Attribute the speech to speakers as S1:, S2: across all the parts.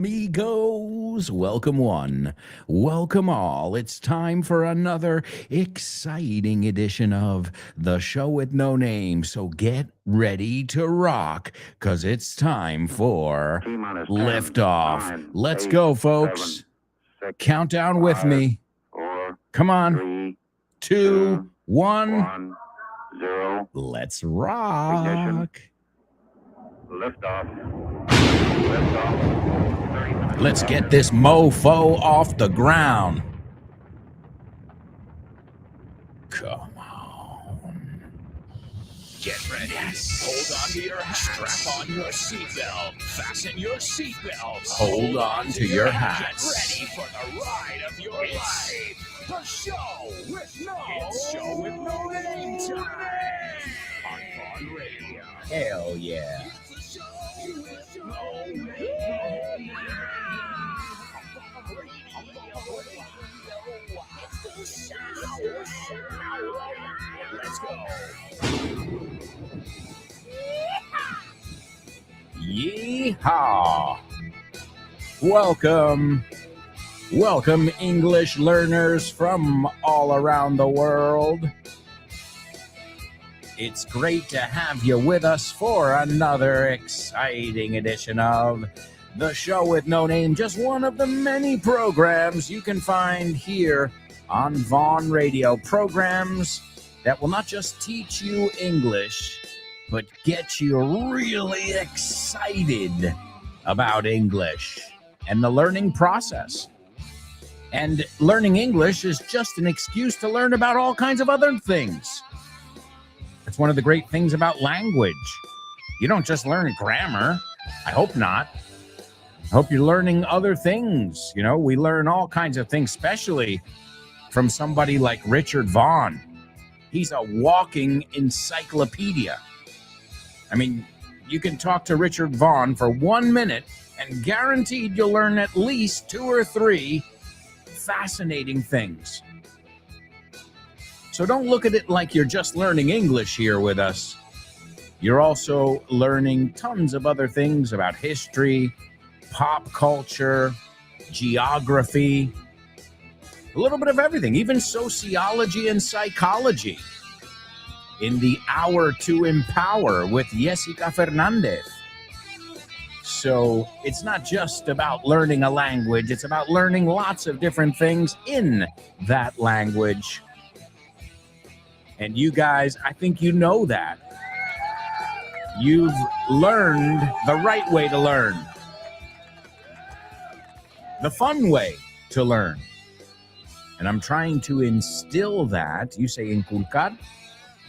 S1: Amigos, welcome one, welcome all. It's time for another exciting edition of The Show with No Name. So get ready to rock, because it's time for
S2: T-minus 10,
S1: liftoff.
S2: 9,
S1: Let's
S2: 8,
S1: go,
S2: 7,
S1: folks.
S2: 6,
S1: Countdown with
S2: 5,
S1: me.
S2: 4,
S1: Come on.
S2: 3,
S1: 2,
S2: 2,
S1: 1.
S2: 1, 0.
S1: Let's
S2: Ignition.
S1: rock.
S2: Liftoff. Liftoff. 30 minutes.
S1: Let's get this mofo off the ground. Come on.
S3: Get ready. Yes. Hold on to your hats. Strap on your seatbelt. Fasten your seatbelts.
S1: Hold on to your hats.
S3: Get ready for the ride of your life. The show with no name time. On Vaughn Radio.
S1: Hell yeah.
S3: It's the show with no name. Let's go.
S1: Yeehaw! Welcome, English learners from all around the world. It's great to have you with us for another exciting edition of The Show with No Name, just one of the many programs you can find here on Vaughn Radio. Programs that will not just teach you English, but get you really excited about English and the learning process. And learning English is just an excuse to learn about all kinds of other things. That's one of the great things about language. You don't just learn grammar. I hope not. I hope you're learning other things. You know, we learn all kinds of things, especially from somebody like Richard Vaughan. He's a walking encyclopedia. I mean, you can talk to Richard Vaughan for 1 minute and guaranteed you'll learn at least 2 or 3 fascinating things. So don't look at it like you're just learning English here with us. You're also learning tons of other things about history, pop culture, geography, a little bit of everything, even sociology and psychology. In the Hour to Empower with Jessica Fernandez. So it's not just about learning a language, it's about learning lots of different things in that language. And you guys, I think you know that. You've learned the right way to learn. The fun way to learn. And I'm trying to instill that. You say inculcar?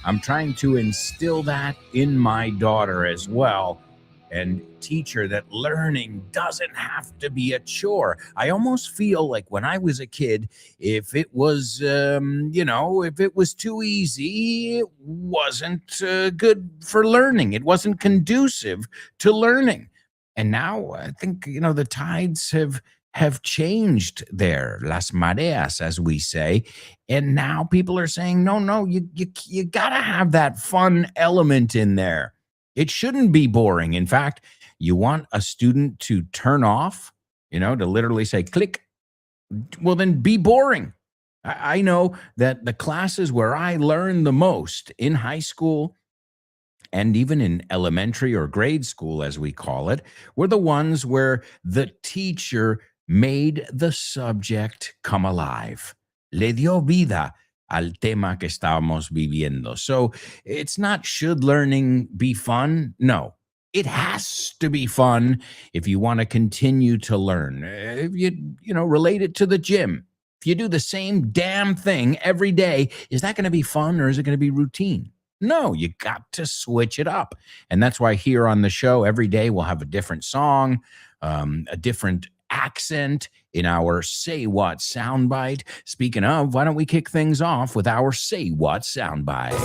S1: I'm trying to instill that in my daughter as well and teach her that learning doesn't have to be a chore. I almost feel like when I was a kid, if it was, if it was too easy, it wasn't good for learning. It wasn't conducive to learning. And now I think, the tides have changed there, las mareas, as we say. And now people are saying, no, you gotta have that fun element in there. It shouldn't be boring. In fact, you want a student to turn off, to literally say click. Well, then be boring. I know that the classes where I learned the most in high school and even in elementary or grade school, as we call it, were the ones where the teacher made the subject come alive. Le dio vida al tema que estábamos viviendo. So it's not should learning be fun? No, it has to be fun if you want to continue to learn. If you relate it to the gym. If you do the same damn thing every day, is that going to be fun or is it going to be routine? No, you got to switch it up. And that's why here on the show, every day we'll have a different song, a different accent in our Say What soundbite. Speaking of, why don't we kick things off with our Say What soundbite?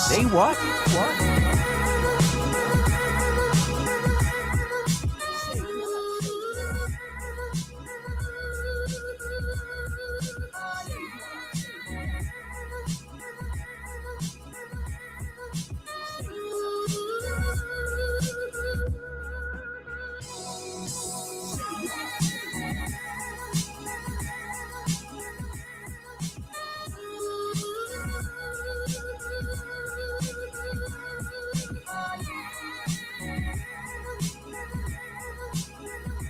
S1: Say what? What?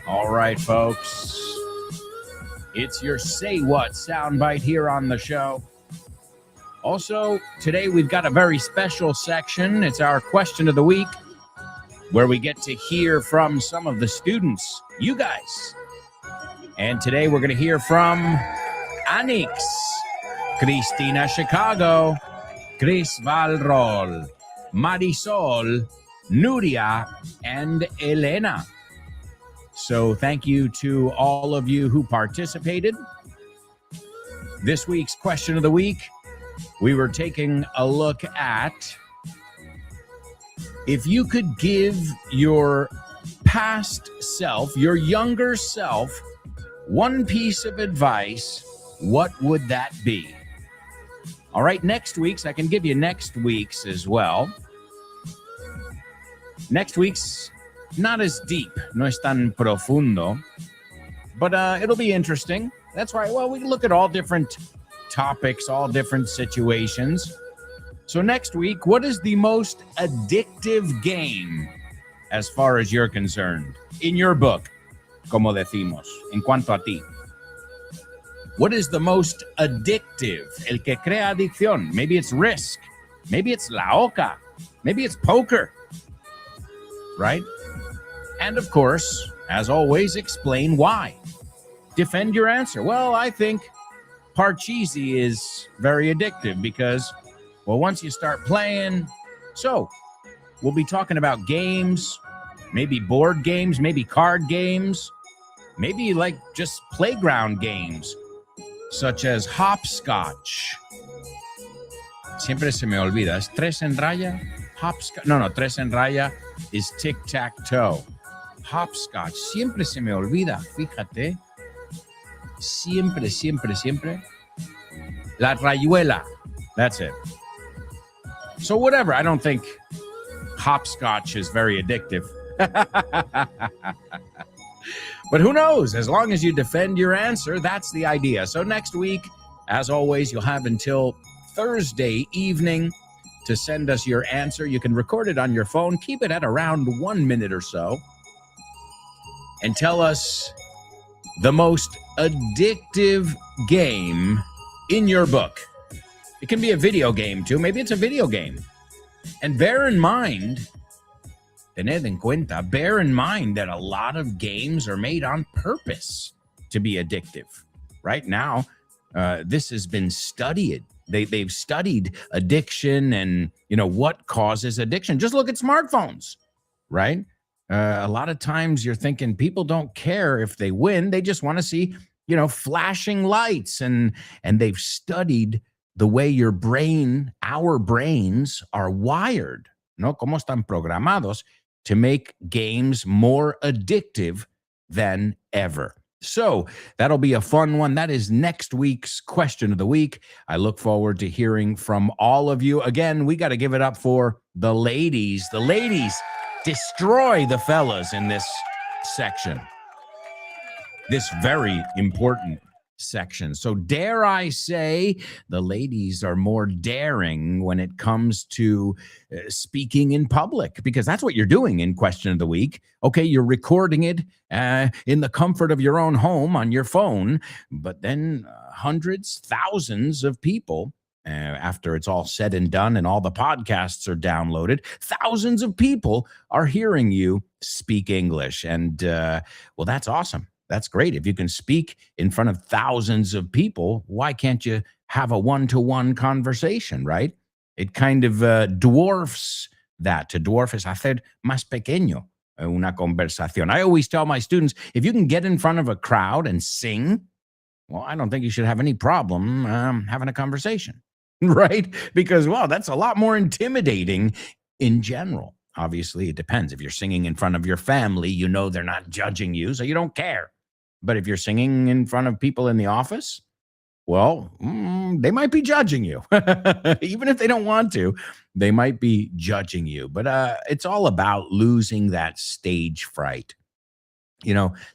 S1: All right, folks. It's your Say What soundbite here on the show. Also, today we've got a very special section. It's our question of the week, where we get to hear from some of the students, you guys. And today we're going to hear from Anix, Cristina Chicago, Chris Valrol, Marisol, Nuria, and Elena. So thank you to all of you who participated. This week's question of the week, we were taking a look at if you could give your past self, your younger self, one piece of advice, what would that be? All right, next week's, I can give you next week's as well. Next week's not as deep, no es tan profundo, but it'll be interesting. That's right. Well, we can look at all different topics, all different situations. So next week, what is the most addictive game as far as you're concerned? In your book, como decimos, en cuanto a ti. What is the most addictive? El que crea adicción. Maybe it's Risk. Maybe it's La Oca. Maybe it's poker. Right? And of course, as always, explain why. Defend your answer. Well, I think Parcheesi is very addictive because, well, once you start playing, so we'll be talking about games, maybe board games, maybe card games, maybe like just playground games, such as hopscotch. Siempre se me olvida. ¿Es tres en raya? Hopscotch. No, tres en raya is tic-tac-toe. Hopscotch. Siempre se me olvida. Fíjate. Siempre. La rayuela. That's it. So whatever. I don't think hopscotch is very addictive. But who knows? As long as you defend your answer, that's the idea. So next week, as always, you'll have until Thursday evening to send us your answer. You can record it on your phone. Keep it at around 1 minute or so. And tell us the most addictive game in your book. It can be a video game, too. Maybe it's a video game. And bear in mind that a lot of games are made on purpose to be addictive. Right now, this has been studied. They've studied addiction and, what causes addiction. Just look at smartphones, right? A lot of times you're thinking people don't care if they win. They just want to see, flashing lights. And they've studied the way our brains are wired, ¿no? Cómo están programados to make games more addictive than ever. So that'll be a fun one. That is next week's question of the week. I look forward to hearing from all of you. Again, we got to give it up for the ladies. The ladies destroy the fellas in this section. This very important section. So dare I say the ladies are more daring when it comes to speaking in public, because that's what you're doing in question of the week. Okay, you're recording it in the comfort of your own home on your phone, but then hundreds, thousands of people, after it's all said and done and all the podcasts are downloaded, thousands of people are hearing you speak English. And well, that's awesome. That's great. If you can speak in front of thousands of people, why can't you have a one-to-one conversation, right? It kind of dwarfs that. To dwarf es hacer más pequeño una conversación. I always tell my students, if you can get in front of a crowd and sing, well, I don't think you should have any problem having a conversation, right? Because, well, that's a lot more intimidating in general. Obviously, it depends. If you're singing in front of your family, they're not judging you, so you don't care. But if you're singing in front of people in the office, well, they might be judging you. Even if they don't want to, they might be judging you. But it's all about losing that stage fright.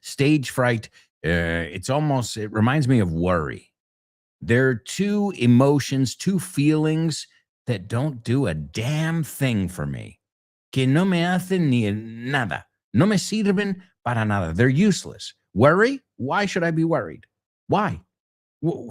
S1: Stage fright, it reminds me of worry. There are two emotions, two feelings that don't do a damn thing for me. Que no me hacen ni nada. No me sirven Para nada. They're useless. Worry? Why should I be worried? Why?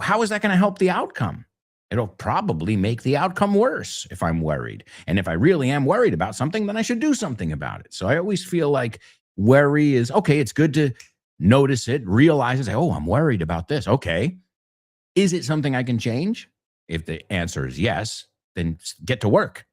S1: How is that going to help the outcome? It'll probably make the outcome worse if I'm worried. And if I really am worried about something, then I should do something about it. So I always feel like worry is, okay, it's good to notice it, realize it, say, oh, I'm worried about this. Okay. Is it something I can change? If the answer is yes, then get to work.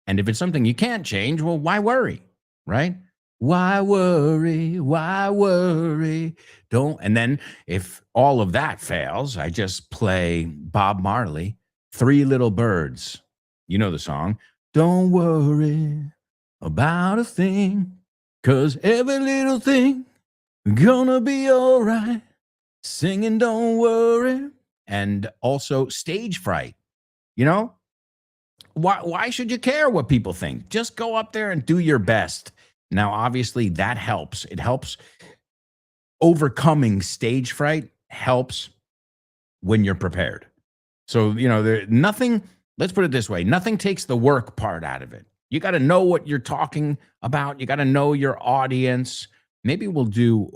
S1: And if it's something you can't change, well, why worry, right? Why worry? Why worry? Don't. And then if all of that fails, I just play Bob Marley, Three Little Birds. You know the song. Don't worry about a thing, 'cause every little thing gonna be all right. Singing Don't Worry. And also stage fright. You know, why should you care what people think? Just go up there and do your best. Now, obviously, that helps. It helps. Overcoming stage fright helps when you're prepared. So, nothing, let's put it this way, nothing takes the work part out of it. You got to know what you're talking about. You got to know your audience. Maybe we'll do,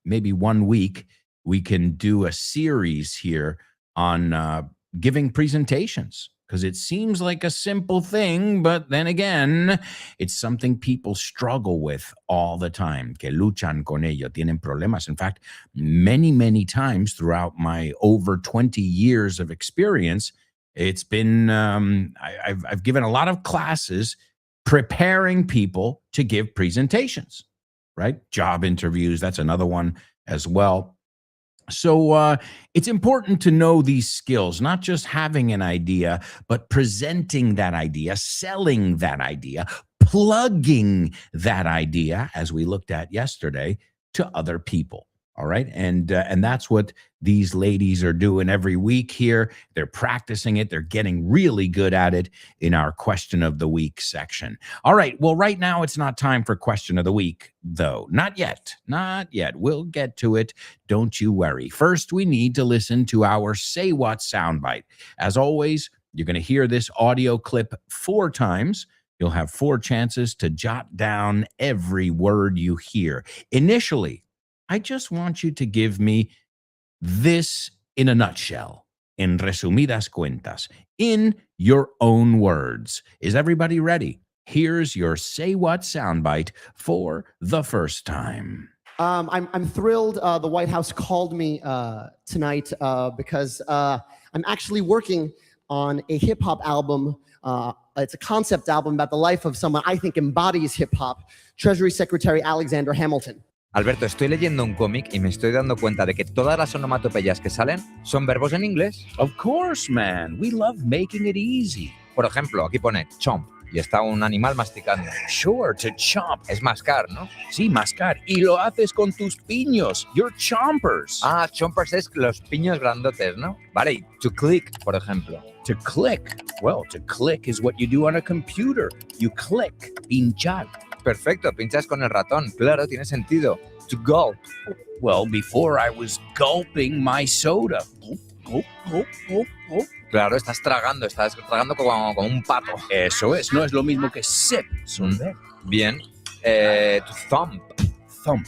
S1: maybe 1 week, we can do a series here on giving presentations, because it seems like a simple thing, but then again, it's something people struggle with all the time. Que luchan con ello, tienen problemas. In fact, many, many times throughout my over 20 years of experience, it's been, I've given a lot of classes preparing people to give presentations, right? Job interviews, that's another one as well. So it's important to know these skills, not just having an idea, but presenting that idea, selling that idea, plugging that idea, as we looked at yesterday, to other people. All right. And that's what these ladies are doing every week here. They're practicing it. They're getting really good at it in our question of the week section. All right. Well, right now it's not time for question of the week, though. Not yet. Not yet. We'll get to it. Don't you worry. First, we need to listen to our Say What soundbite. As always, you're going to hear this audio clip 4 times. You'll have 4 chances to jot down every word you hear. Initially, I just want you to give me this in a nutshell, en resumidas cuentas, in your own words. Is everybody ready? Here's your Say What soundbite for the first time.
S4: I'm thrilled the White House called me tonight because I'm actually working on a hip-hop album. It's a concept album about the life of someone I think embodies hip-hop, Treasury Secretary Alexander Hamilton.
S5: Alberto, estoy leyendo un cómic y me estoy dando cuenta de que todas las onomatopeyas que salen son verbos en inglés.
S1: Of course, man. We love making it easy.
S5: Por ejemplo, aquí pone chomp y está un animal masticando.
S1: Sure, to chomp.
S5: Es mascar, ¿no?
S1: Sí, mascar. Y lo haces con tus piños. You're chompers.
S5: Ah, chompers es los piños grandotes, ¿no? Vale, y to click, por ejemplo.
S1: To click. Well, to click is what you do on a computer. You click. Pinchar.
S5: Perfecto, pinchas con el ratón. Claro, tiene sentido. To gulp.
S1: Well, before I was gulping my soda. Gulp, gulp, gulp, gulp, gulp.
S5: Claro, estás tragando como un pato.
S1: Eso es, no es lo mismo que sip.
S5: Bien. To thump.
S1: Thump.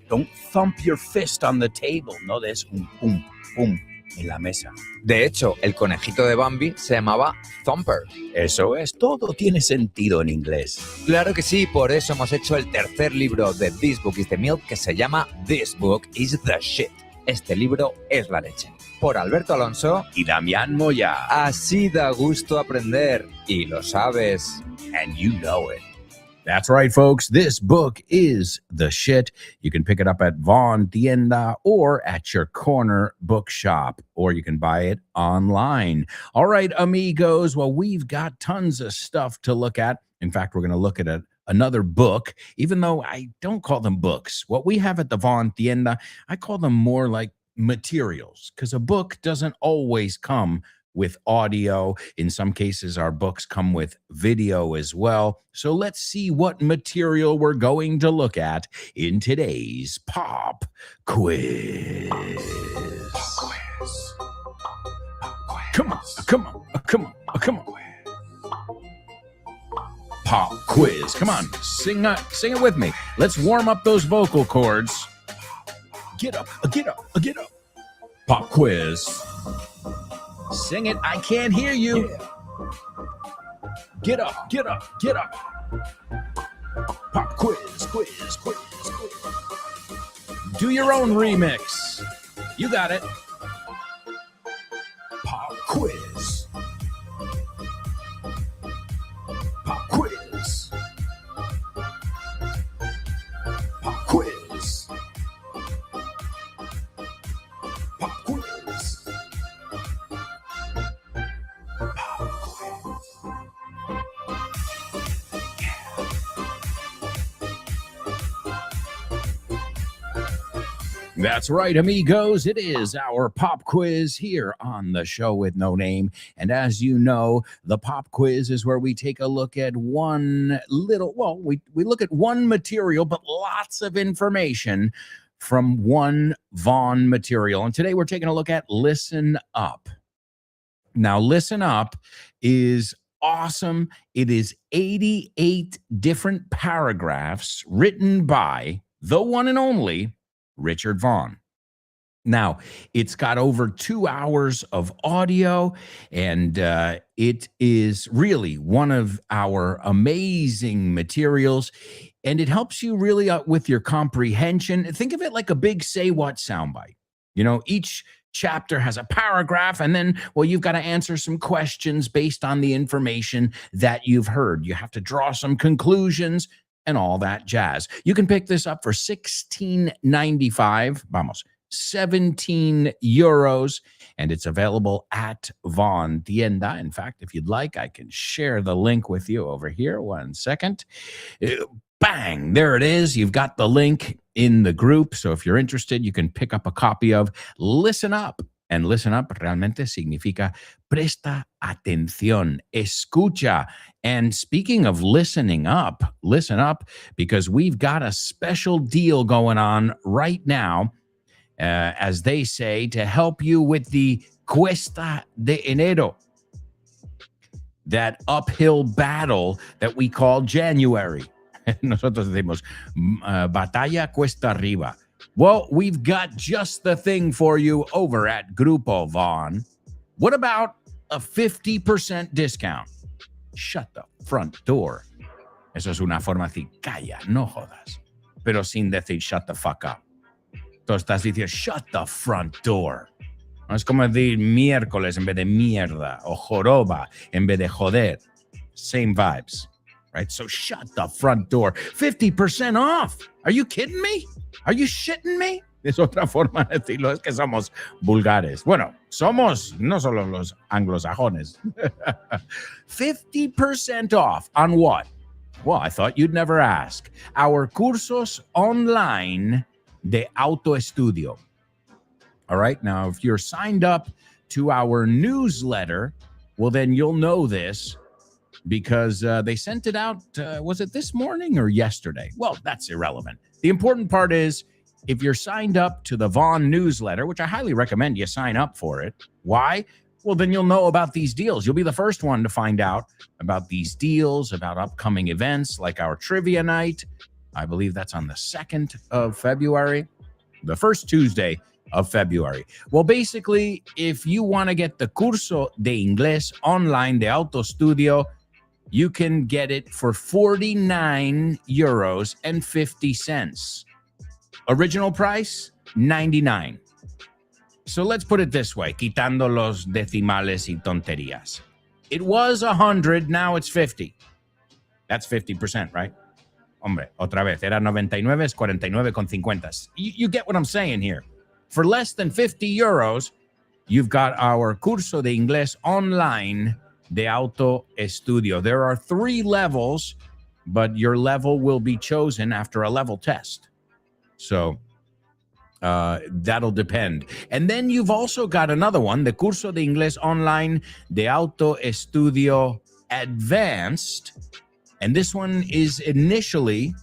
S1: Don't thump your fist on the table. No des un pum, pum en la mesa.
S5: De hecho, el conejito de Bambi se llamaba Thumper.
S1: Eso es, todo tiene sentido en inglés.
S5: Claro que sí, por eso hemos hecho el tercer libro de This Book is the Milk, que se llama This Book is the Shit. Este libro es la leche. Por Alberto Alonso
S1: y Damián Moya.
S5: Así da gusto aprender. Y lo sabes.
S1: And you know it. That's right, folks. This book is the shit. You can pick it up at Von Tienda or at your corner bookshop, or you can buy it online. All right, amigos. Well, we've got tons of stuff to look at. In fact, we're going to look at another book, even though I don't call them books. What we have at the Von Tienda, I call them more like materials, because a book doesn't always come with audio. In some cases, our books come with video as well. So let's see what material we're going to look at in today's Pop Quiz. Pop Quiz. Come on, come on, come on, come on. Pop quiz. Come on, sing it with me. Let's warm up those vocal cords. Get up, get up, get up. Pop quiz. Sing it. I can't hear you. Get up, get up, get up. Pop quiz, quiz, quiz, quiz. Do your own remix. You got it. Pop quiz. Pop quiz. Pop quiz. Pop quiz. Pop quiz. That's right, amigos. It is our pop quiz here on the show with no name. And as you know, the pop quiz is where we take a look at we look at one material, but lots of information from one Vaughn material. And today we're taking a look at Listen Up. Now, Listen Up is awesome. It is 88 different paragraphs written by the one and only Richard Vaughn. Now, it's got over 2 hours of audio, and it is really one of our amazing materials, and it helps you really with your comprehension. Think of it like a big Say What soundbite. You know, each chapter has a paragraph, and then, well, you've got to answer some questions based on the information that you've heard. You have to draw some conclusions and all that jazz. You can pick this up for $16.95, 17 euros, and it's available at Vaughn Tienda. In fact, if you'd like, I can share the link with you over here. 1 second. Bang, there it is. You've got the link in the group. So if you're interested, you can pick up a copy of Listen Up. And listen up realmente significa presta atención, escucha. And speaking of listening up, listen up, because we've got a special deal going on right now, as they say, to help you with the Cuesta de Enero, that uphill battle that we call January. Nosotros decimos, batalla cuesta arriba. Well, we've got just the thing for you over at Grupo Vaughn. What about a 50% discount? Shut the front door. Eso es una forma de decir, calla, no jodas. Pero sin decir, shut the fuck up. Tú estás diciendo, shut the front door. No es como decir miércoles en vez de mierda, o joroba en vez de joder. Same vibes, right? So shut the front door. 50% off. Are you kidding me? Are you shitting me? Es otra forma de decirlo, es que somos vulgares. Bueno, somos no solo los anglosajones. 50% off on what? Well, I thought you'd never ask. Our cursos online de autoestudio. All right, now if you're signed up to our newsletter, well, then you'll know this because they sent it out, was it this morning or yesterday? Well, that's irrelevant. The important part is, if you're signed up to the Vaughn newsletter, which I highly recommend you sign up for it. Why? Well, then you'll know about these deals. You'll be the first one to find out about these deals, about upcoming events like our trivia night. I believe that's on the 2nd of February, the first Tuesday of February. Well, basically, if you want to get the Curso de Inglés online de Auto Studio, you can get it for 49 euros and 50 cents. Original price, 99. So let's put it this way, quitando los decimales y tonterías. It was 100, now it's 50. That's 50%, right? Hombre, otra vez, era 99, es 49,50. You get what I'm saying here. For less than 50 euros, you've got our Curso de Inglés online de Auto Estudio. There are 3 levels, but your level will be chosen after a level test. So that'll depend. And then you've also got another one, the Curso de Inglés online de Auto Estudio Advanced. And this one is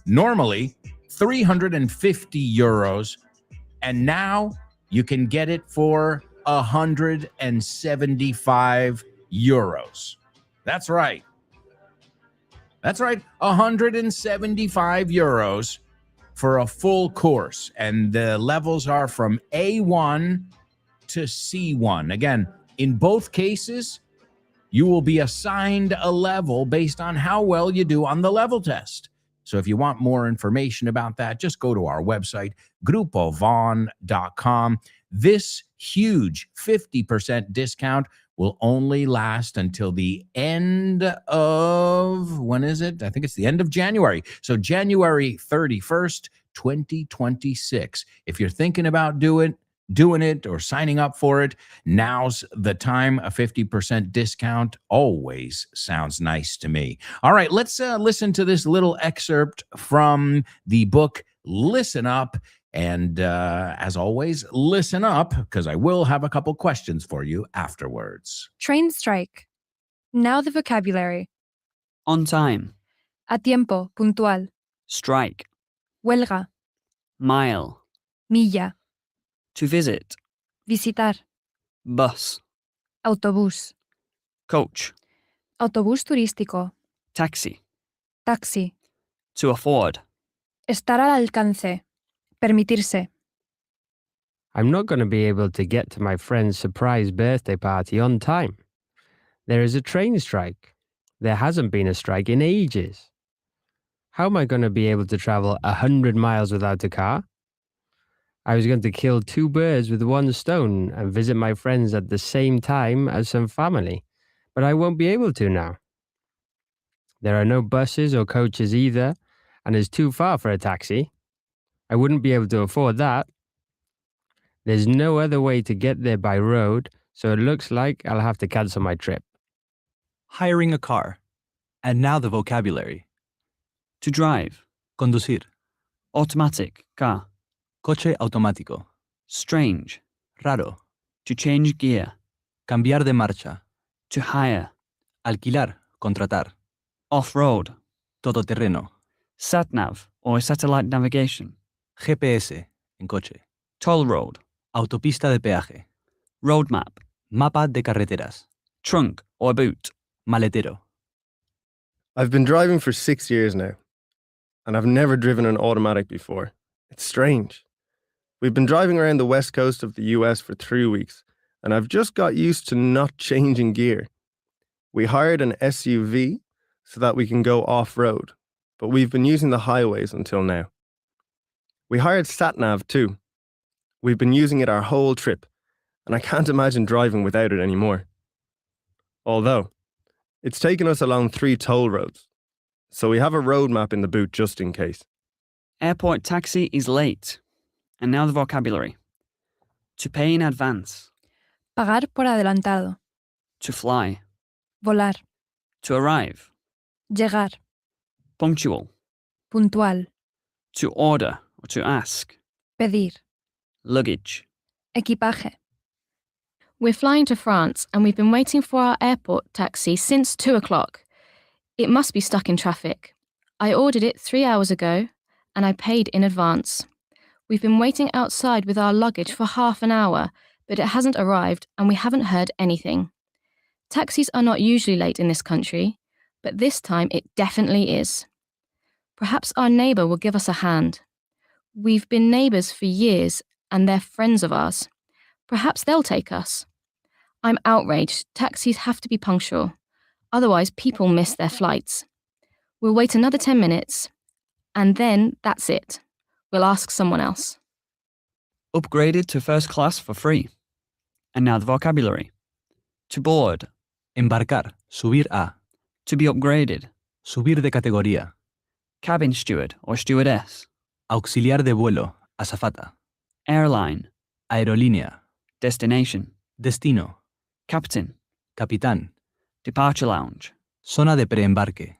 S1: normally 350 euros. And now you can get it for 175 euros. That's right. That's right, 175 euros for a full course. And the levels are from A1 to C1. Again, in both cases, you will be assigned a level based on how well you do on the level test. So if you want more information about that, just go to our website, grupovon.com. This huge 50% discount will only last until the end of, when is it? I think it's the end of January. So January 31st, 2026. If you're thinking about doing it or signing up for it, now's the time. A 50% discount always sounds nice to me. All right, let's listen to this little excerpt from the book Listen Up. And as always, listen up, because I will have a couple questions for you afterwards.
S6: Train strike. Now the vocabulary.
S7: On time.
S6: A tiempo, puntual.
S7: Strike.
S6: Huelga.
S7: Mile.
S6: Milla.
S7: To visit.
S6: Visitar.
S7: Bus.
S6: Autobús.
S7: Coach.
S6: Autobús turístico.
S7: Taxi.
S6: Taxi.
S7: To afford.
S6: Estar al alcance. Permitirse.
S8: I'm not going to be able to get to my friend's surprise birthday party on time. There is a train strike. There hasn't been a strike in ages. How am I going to be able to travel 100 miles without a car? I was going to kill 2 birds with 1 stone and visit my friends at the same time as some family, but I won't be able to now. There are no buses or coaches either, and it's too far for a taxi. I wouldn't be able to afford that. There's no other way to get there by road, so it looks like I'll have to cancel my trip.
S9: Hiring a car. And now the vocabulary.
S7: To drive.
S9: Conducir.
S7: Automatic. Car.
S9: Coche automático.
S7: Strange.
S9: Raro.
S7: To change gear.
S9: Cambiar de marcha.
S7: To hire.
S9: Alquilar. Contratar.
S7: Off-road.
S9: Todoterreno.
S7: Sat-nav or satellite navigation.
S9: GPS. En coche.
S7: Toll road.
S9: Autopista de peaje.
S7: Road map.
S9: Mapa de carreteras.
S7: Trunk or boot.
S9: Maletero.
S10: I've been driving for 6 years now, and I've never driven an automatic before. It's strange. We've been driving around the west coast of the US for 3 weeks, and I've just got used to not changing gear. We hired an SUV so that we can go off-road, but we've been using the highways until now. We hired SatNav too. We've been using it our whole trip, and I can't imagine driving without it anymore. Although, it's taken us along 3 toll roads, so we have a road map in the boot just in case.
S7: Airport taxi is late. And now the vocabulary. To pay in advance.
S6: Pagar por adelantado.
S7: To fly.
S6: Volar.
S7: To arrive.
S6: Llegar.
S7: Punctual.
S6: Puntual.
S7: To order or to ask.
S6: Pedir.
S7: Luggage.
S6: Equipaje.
S11: We're flying to France and we've been waiting for our airport taxi since 2 o'clock. It must be stuck in traffic. I ordered it 3 hours ago and I paid in advance. We've been waiting outside with our luggage for half an hour, but it hasn't arrived and we haven't heard anything. Taxis are not usually late in this country, but this time it definitely is. Perhaps our neighbour will give us a hand. We've been neighbours for years and they're friends of ours. Perhaps they'll take us. I'm outraged. Taxis have to be punctual. Otherwise, people miss their flights. We'll wait another 10 minutes, and then that's it. We'll ask someone else.
S7: Upgraded to first class for free. And now the vocabulary. To board.
S9: Embarcar. Subir a.
S7: To be upgraded.
S9: Subir de categoría.
S7: Cabin steward or stewardess.
S9: Auxiliar de vuelo. Azafata.
S7: Airline.
S9: Aerolínea.
S7: Destination.
S9: Destino.
S7: Captain.
S9: Capitán.
S7: Departure lounge.
S9: Zona de preembarque.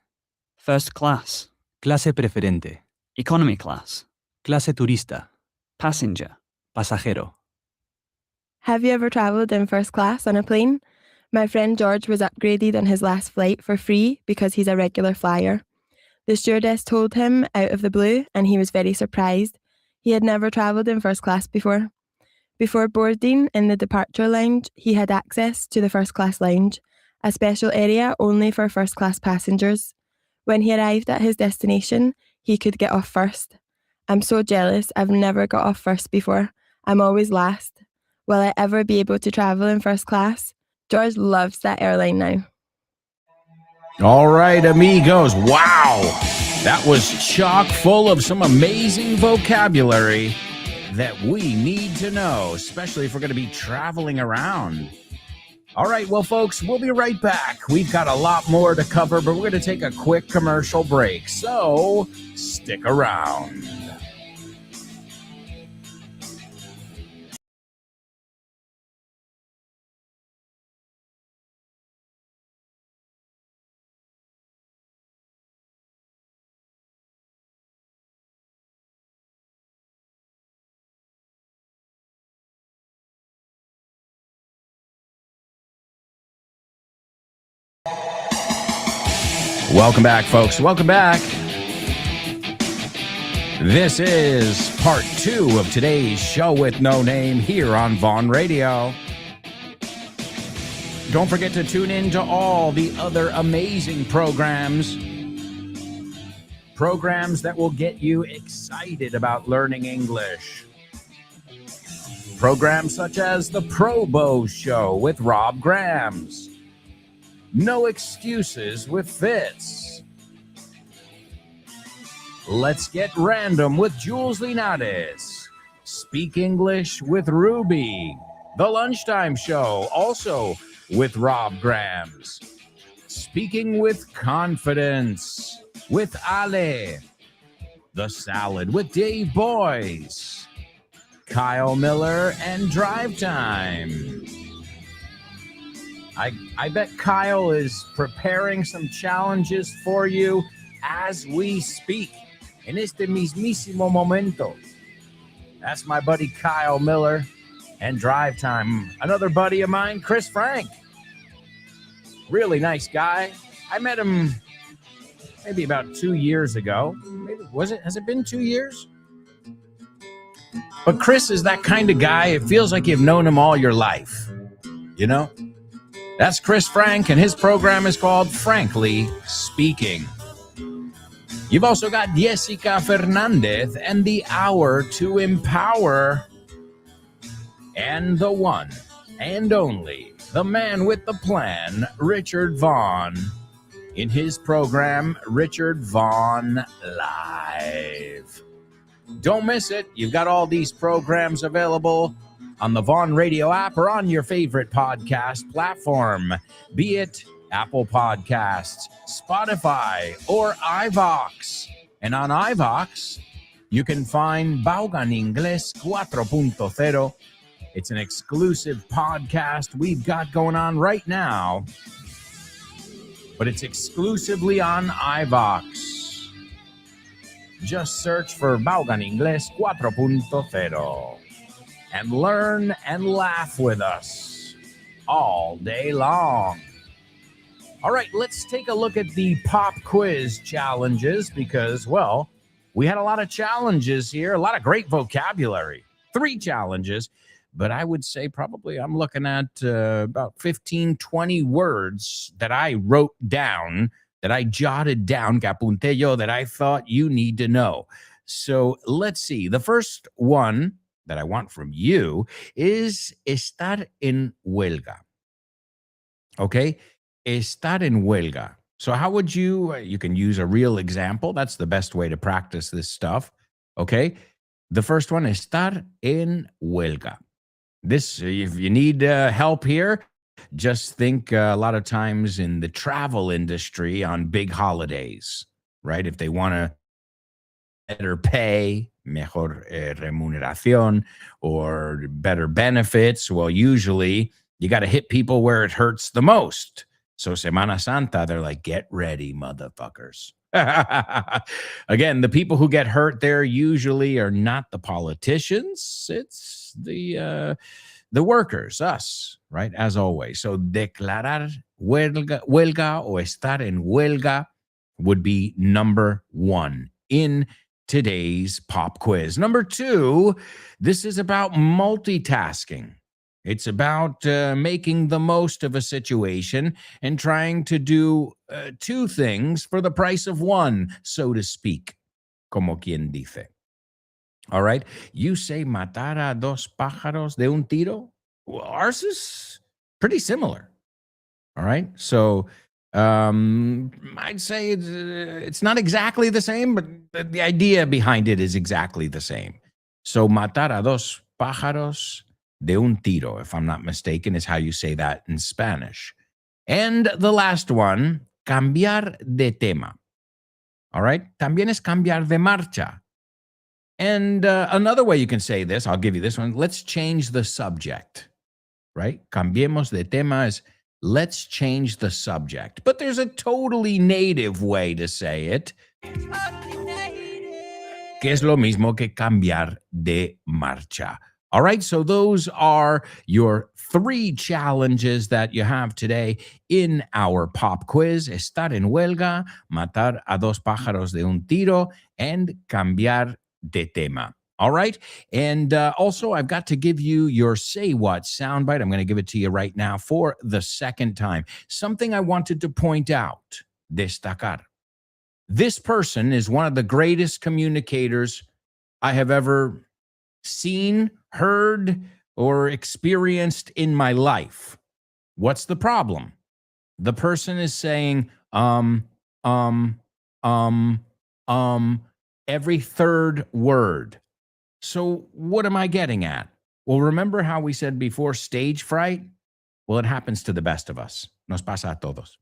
S7: First class.
S9: Clase preferente.
S7: Economy class.
S9: Clase turista.
S7: Passenger.
S9: Pasajero.
S12: Have you ever traveled in first class on a plane? My friend George was upgraded on his last flight for free because he's a regular flyer. The stewardess told him out of the blue and he was very surprised. He had never traveled in first class before. Before boarding in the departure lounge, he had access to the first class lounge, a special area only for first class passengers. When he arrived at his destination, he could get off first. I'm so jealous. I've never got off first before. I'm always last. Will I ever be able to travel in first class? George loves that airline now.
S1: All right, amigos. Wow. That was chock full of some amazing vocabulary that we need to know, especially if we're going to be traveling around. All right, well, folks, we'll be right back. We've got a lot more to cover, but we're going to take a quick commercial break. So stick around. Welcome back, folks. Welcome back. This is part 2 of today's show with no name here on Vaughn Radio. Don't forget to tune in to all the other amazing programs. Programs that will get you excited about learning English. Programs such as the Pro Bow Show with Rob Grams. No Excuses with Fitz. Let's Get Random with Jules Linares. Speak English with Ruby. The Lunchtime Show, also with Rob Grams. Speaking with Confidence with Ale. The Salad with Dave Boyce. Kyle Miller and Drive Time. I bet Kyle is preparing some challenges for you as we speak. En este mismísimo momento. That's my buddy Kyle Miller and Drive Time. Another buddy of mine, Chris Frank. Really nice guy. I met him maybe about 2 years ago. Maybe, has it been 2 years? But Chris is that kind of guy, it feels like you've known him all your life. You know? That's Chris Frank, and his program is called Frankly Speaking. You've also got Jessica Fernandez and the Hour to Empower. And the one and only, the man with the plan, Richard Vaughn, in his program, Richard Vaughn Live. Don't miss it. You've got all these programs available on the Vaughn Radio app or on your favorite podcast platform, be it Apple Podcasts, Spotify, or iVox. And on iVox, you can find Vaughan Inglés 4.0. It's an exclusive podcast we've got going on right now, but it's exclusively on iVox. Just search for Vaughan Inglés 4.0. and learn and laugh with us all day long. All right, let's take a look at the pop quiz challenges because, well, we had a lot of challenges here, a lot of great vocabulary. 3 challenges, but I would say probably I'm looking at about 15, 20 words that I wrote down, that I jotted down, que apunté yo, that I thought you need to know. So let's see. The first one that I want from you is estar en huelga. Okay? Estar en huelga. So how would you can use a real example. That's the best way to practice this stuff. Okay? The first one, estar en huelga. This, if you need help here, just think a lot of times in the travel industry on big holidays, right? If they want to better pay, mejor remuneración, or better benefits, well, usually you got to hit people where it hurts the most. So Semana Santa, they're like, get ready, motherfuckers. Again, the people who get hurt there usually are not the politicians. It's the workers, us, right? As always. So declarar huelga o estar en huelga would be number 1 in today's pop quiz. Number 2, this is about multitasking. It's about making the most of a situation and trying to do two things for the price of one, so to speak, como quien dice. All right. You say matar a dos pájaros de un tiro? Well, ours is pretty similar. All right. So I'd say it's not exactly the same, but the idea behind it is exactly the same. So matar a dos pájaros de un tiro, if I'm not mistaken, is how you say that in Spanish. And the last one, cambiar de tema. All right. También es cambiar de marcha. And another way you can say this, I'll give you this one. Let's change the subject, right? Cambiemos de tema is let's change the subject. But there's a totally native way to say it, que es lo mismo que cambiar de marcha. All right, so those are your 3 challenges that you have today in our pop quiz. Estar en huelga, matar a dos pájaros de un tiro, and cambiar de tema. All right. And also, I've got to give you your Say What soundbite. I'm going to give it to you right now for the second time. Something I wanted to point out, destacar. This person is one of the greatest communicators I have ever seen, heard, or experienced in my life. What's the problem? The person is saying, every third word. So what am I getting at? Well, remember how we said before stage fright? Well, it happens to the best of us. Nos pasa a todos.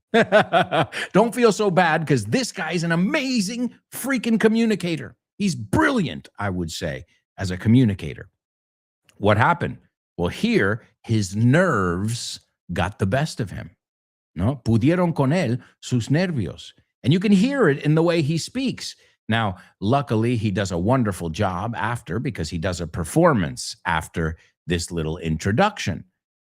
S1: Don't feel so bad because this guy's an amazing freaking communicator. He's brilliant, I would say, as a communicator. What happened? Well, here, his nerves got the best of him. No, pudieron con él sus nervios. And you can hear it in the way he speaks. Now, luckily, he does a wonderful job after because he does a performance after this little introduction.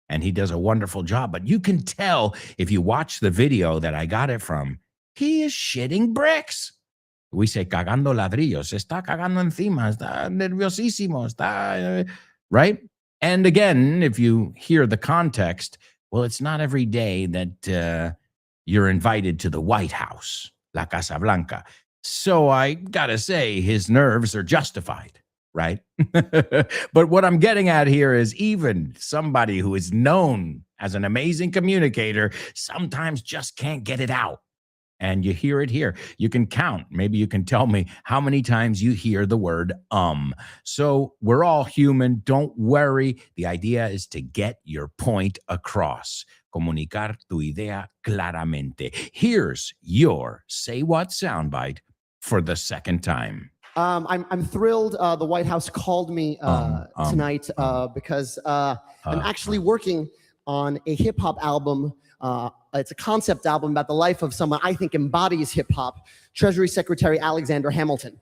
S1: And he does a wonderful job. But you can tell if you watch the video that I got it from, he is shitting bricks. We say cagando ladrillos. Está cagando encima. Está nerviosísimo. Está, right? And again, if you hear the context, well, it's not every day that you're invited to the White House, La Casa Blanca. So I gotta say, his nerves are justified, right? But what I'm getting at here is even somebody who is known as an amazing communicator sometimes just can't get it out. And you hear it here. You can count. Maybe you can tell me how many times you hear the word So we're all human. Don't worry. The idea is to get your point across. Comunicar tu idea claramente. Here's your Say What soundbite for the second time.
S4: I'm thrilled the White House called me tonight because I'm actually working on a hip hop album. It's a concept album about the life of someone I think embodies hip hop, Treasury Secretary Alexander Hamilton.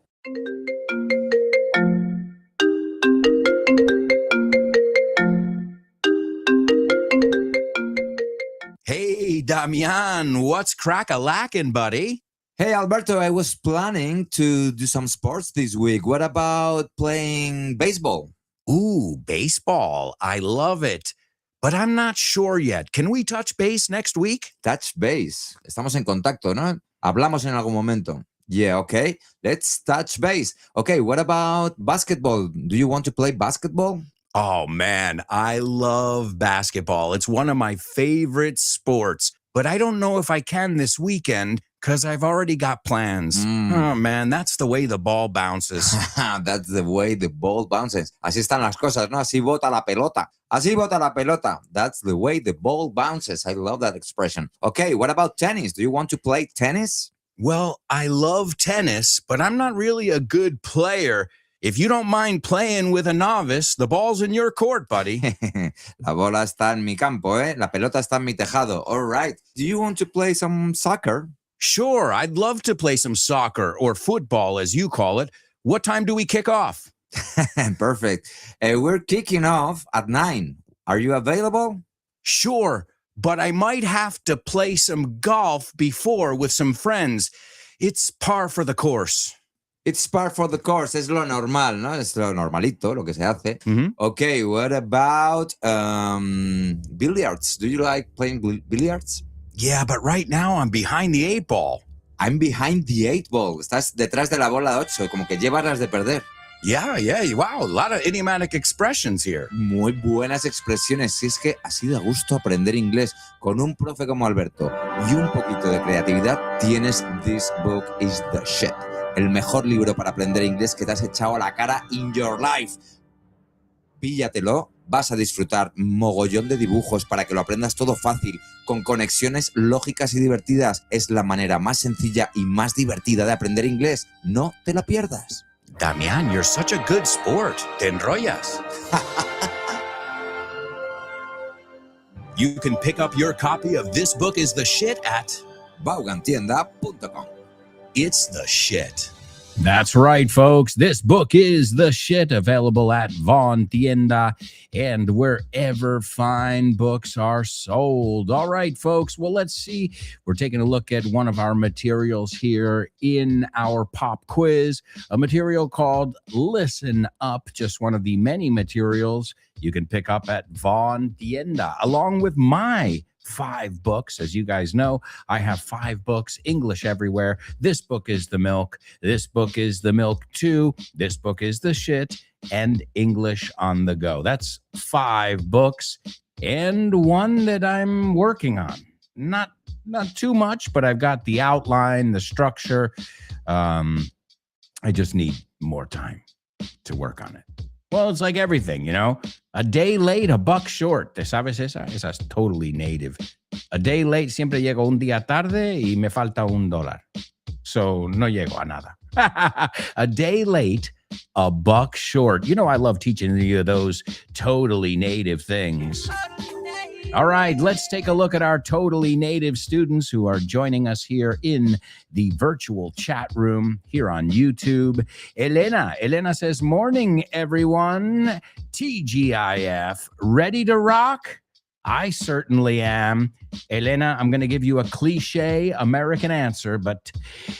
S1: Hey, Damian, what's crack-a-lackin', buddy?
S5: Hey, Alberto, I was planning to do some sports this week. What about playing baseball?
S1: Ooh, baseball. I love it. But I'm not sure yet. Can we touch base next week?
S5: Touch base. Estamos en contacto, ¿no? Hablamos en algún momento. Yeah, okay. Let's touch base. Okay, what about basketball? Do you want to play basketball?
S1: Oh, man, I love basketball. It's one of my favorite sports. But I don't know if I can this weekend because I've already got plans. Oh, man, that's the way the ball bounces.
S5: That's the way the ball bounces. Así están las cosas, ¿no? Así bota la pelota. Así bota la pelota. That's the way the ball bounces. I love that expression. Okay, what about tennis? Do you want to play tennis?
S1: Well, I love tennis, but I'm not really a good player. If you don't mind playing with a novice, the ball's in your court, buddy.
S5: La bola está en mi campo, ¿eh? La pelota está en mi tejado. All right. Do you want to play some soccer?
S1: Sure, I'd love to play some soccer or football, as you call it. What time do we kick off?
S5: Perfect. We're kicking off at 9. Are you available?
S1: Sure, but I might have to play some golf before with some friends. It's par for the course.
S5: It's part for the course. Es lo normal, ¿no? Es lo normalito, lo que se hace.
S1: Mhm.
S5: Okay, what about billiards? Do you like playing billiards?
S1: Yeah, but right now I'm behind the 8 ball.
S5: I'm behind the 8 ball. Estás detrás de la bola 8, como que llevas las de perder.
S1: Yeah. Wow, a lot of idiomatic expressions here.
S5: Muy buenas expresiones. Si es que así da gusto aprender inglés con un profe como Alberto y un poquito de creatividad, tienes This Book is the Shit. El mejor libro para aprender inglés que te has echado a la cara in your life. Píllatelo, vas a disfrutar mogollón de dibujos para que lo aprendas todo fácil, con conexiones lógicas y divertidas. Es la manera más sencilla y más divertida de aprender inglés. No te la pierdas.
S1: Damián, you're such a good sport. Te enrollas. You can pick up your copy of This Book is the Shit at
S5: Vaughantienda.com.
S1: It's the Shit. That's right, folks. This book is the shit, available at Von Tienda and wherever fine books are sold. All right, folks. Well, let's see. We're taking a look at one of our materials here in our pop quiz, a material called Listen Up, just one of the many materials you can pick up at Von Tienda, along with my 5 books. As you guys know, I have 5 books, English everywhere. This book is the milk. This book is the milk too. This book is the shit, and English on the go. That's 5 books and one that I'm working on. Not too much, but I've got the outline, the structure. I just need more time to work on it. Well, it's like everything, you know. A day late, a buck short. ¿Te sabes esa? Esa es totally native. A day late, siempre llego un día tarde y me falta $1. So, no llego a nada. A day late, a buck short. You know, I love teaching you those totally native things. All right, let's take a look at our totally native students who are joining us here in the virtual chat room here on YouTube. Elena says, morning, everyone. TGIF, ready to rock? I certainly am. Elena, I'm going to give you a cliche American answer, but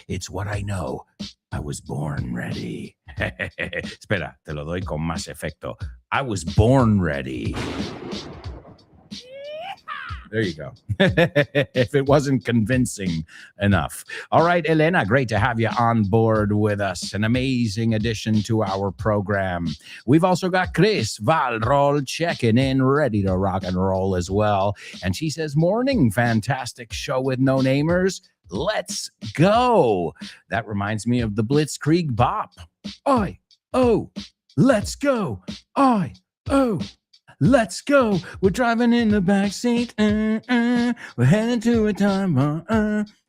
S1: it's what I know. I was born ready. Espera, te lo doy con más efecto. I was born ready. There you go. If it wasn't convincing enough. All right, Elena, great to have you on board with us. An amazing addition to our program. We've also got Chris Valrol checking in, ready to rock and roll as well. And she says, morning, fantastic show with no namers. Let's go. That reminds me of the Blitzkrieg Bop. Oi, oh, let's go. Oi, oh. Let's go. We're driving in the backseat. We're heading to a time.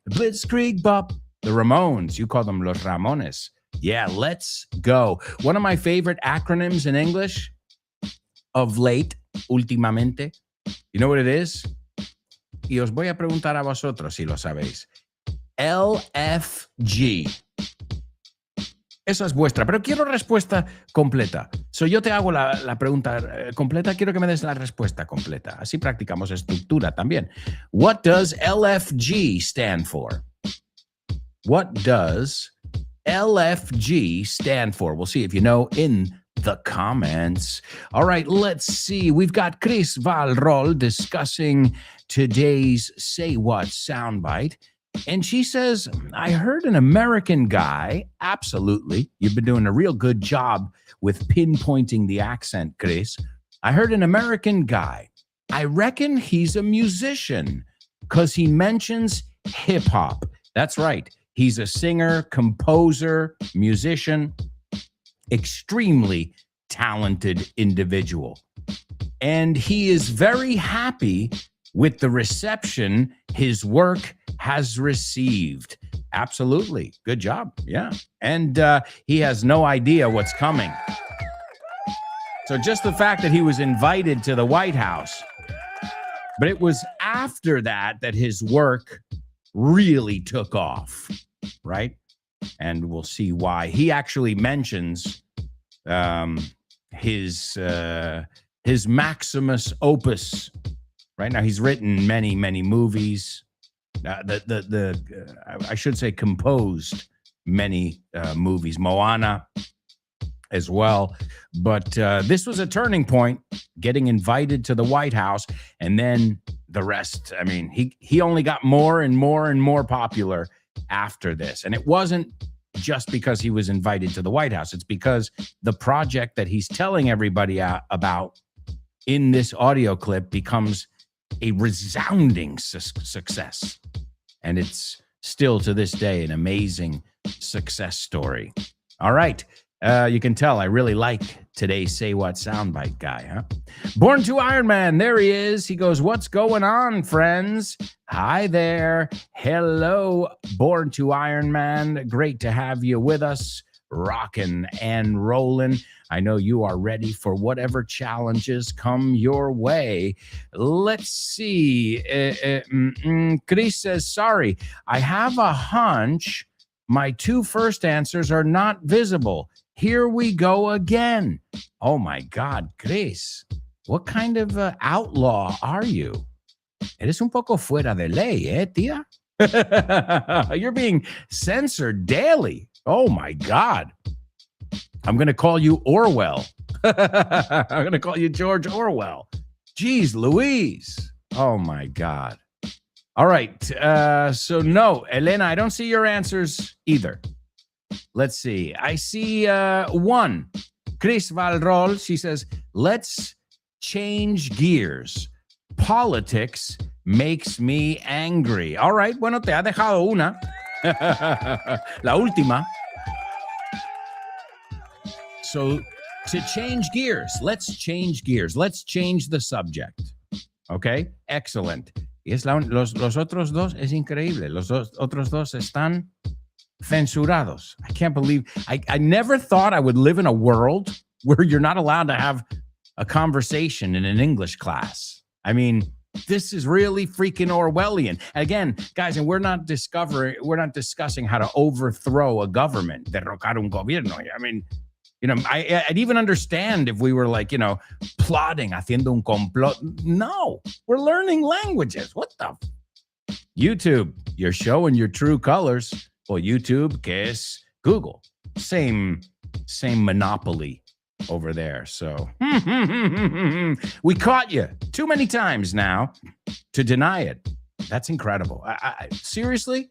S1: Blitzkrieg Bop. The Ramones. You call them Los Ramones. Yeah, let's go. One of my favorite acronyms in English of late, últimamente. You know what it is? Y os voy a preguntar a vosotros si lo sabéis. LFG. Esa es vuestra, pero quiero respuesta completa. Yo te hago la pregunta completa, quiero que me des la respuesta completa. Así practicamos estructura también. What does LFG stand for? What does LFG stand for? We'll see if you know in the comments. All right, let's see. We've got Chris Valrol discussing today's Say What soundbite. And she says, I heard an American guy. Absolutely. You've been doing a real good job with pinpointing the accent, Chris. I heard an American guy. I reckon he's a musician because he mentions hip hop. That's right. He's a singer, composer, musician, extremely talented individual. And he is very happy with the reception his work has received. Absolutely. Good job. Yeah. And he has no idea what's coming. So just the fact that he was invited to the White House, but it was after that his work really took off, right? And we'll see why. He actually mentions his Maximus opus. Right now, he's written many movies. I should say composed many movies, Moana as well. But this was a turning point, getting invited to the White House, and then the rest. I mean, he only got more and more and more popular after this. And it wasn't just because he was invited to the White House. It's because the project that he's telling everybody about in this audio clip becomes a resounding success. And it's still to this day an amazing success story. All right. You can tell I really like today's Say What soundbite guy, huh? Born to Iron Man, there he is. He goes, what's going on, friends? Hi there. Hello, Born to Iron Man. Great to have you with us, rocking and rolling. I know you are ready for whatever challenges come your way. Let's see. Chris says, sorry, I have a hunch my two first answers are not visible. Here we go again. Oh my God, Chris, what kind of outlaw are you? Eres un poco fuera de ley, tía? You're being censored daily. Oh my God. I'm going to call you Orwell. I'm going to call you George Orwell. Jeez Louise. Oh my God. All right. So no, Elena, I don't see your answers either. Let's see. I see one. Chris Valrol, she says, let's change gears. Politics makes me angry. All right. Bueno, te ha dejado una. La última. So to change gears, let's change gears. Let's change the subject. Okay. Excellent. Los otros dos es increíble. Los otros dos están censurados. I can't believe, I never thought I would live in a world where you're not allowed to have a conversation in an English class. I mean, this is really freaking Orwellian. Again, guys, and we're not discussing how to overthrow a government, derrocar un gobierno. I mean, you know, I'd even understand if we were like, you know, plotting, haciendo un complot. No, we're learning languages. What the? YouTube, you're showing your true colors. Well, YouTube, que es Google. Same monopoly over there. So we caught you too many times now to deny it. That's incredible. I seriously,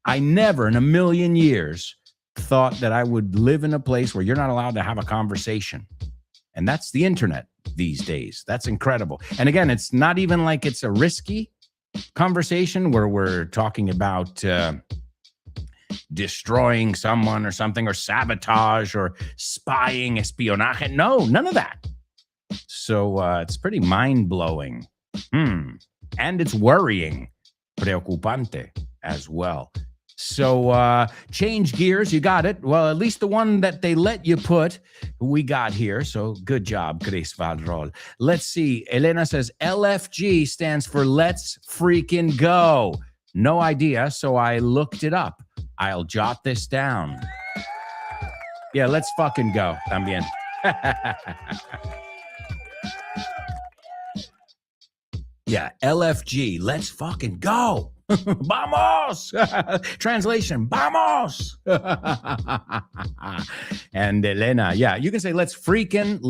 S1: I never in a million years thought that I would live in a place where you're not allowed to have a conversation. And that's the internet these days. That's incredible. And again, it's not even like it's a risky conversation where we're talking about destroying someone or something, or sabotage or spying, espionage. No, none of that. So it's pretty mind-blowing. And it's worrying, preocupante as well. So change gears, you got it. Well, at least the one that they let you put, we got here. So good job, Chris Valrol. Let's see. Elena says LFG stands for Let's Freaking Go. No idea, so I looked it up. I'll jot this down. Yeah, let's fucking go. También. Yeah, LFG. Let's fucking go. Vamos. Translation. Vamos. And Elena, yeah, you can say let's friggin',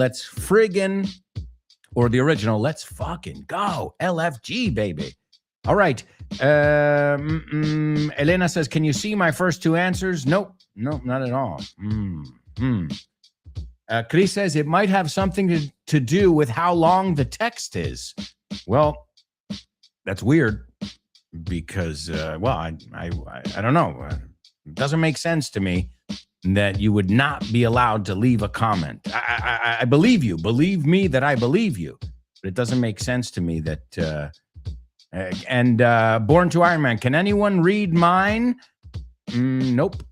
S1: or the original, let's fucking go. LFG, baby. All right. Elena says, can you see my first two answers? Nope, not at all. Chris says it might have something to do with how long the text is. Well, that's weird because, well, I don't know. It doesn't make sense to me that you would not be allowed to leave a comment. I believe you. Believe me that I believe you. But it doesn't make sense to me that... And Born to Iron Man, can anyone read mine? Nope.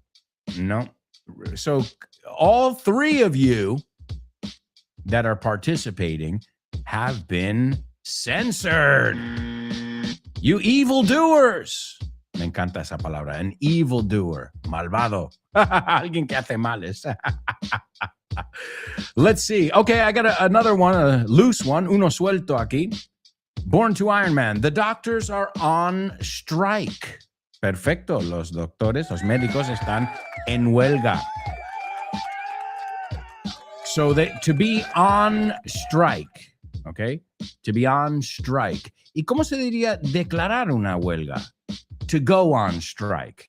S1: No. So all three of you that are participating have been censored. You evildoers. Me encanta esa palabra. An evildoer. Malvado. Alguien que hace males. Let's see. Okay, I got another one, a loose one. Uno suelto aquí. Born to Iron Man. The doctors are on strike. Perfecto. Los doctores, los médicos están En huelga. So to be on strike, okay? To be on strike. ¿Y cómo se diría declarar una huelga? To go on strike.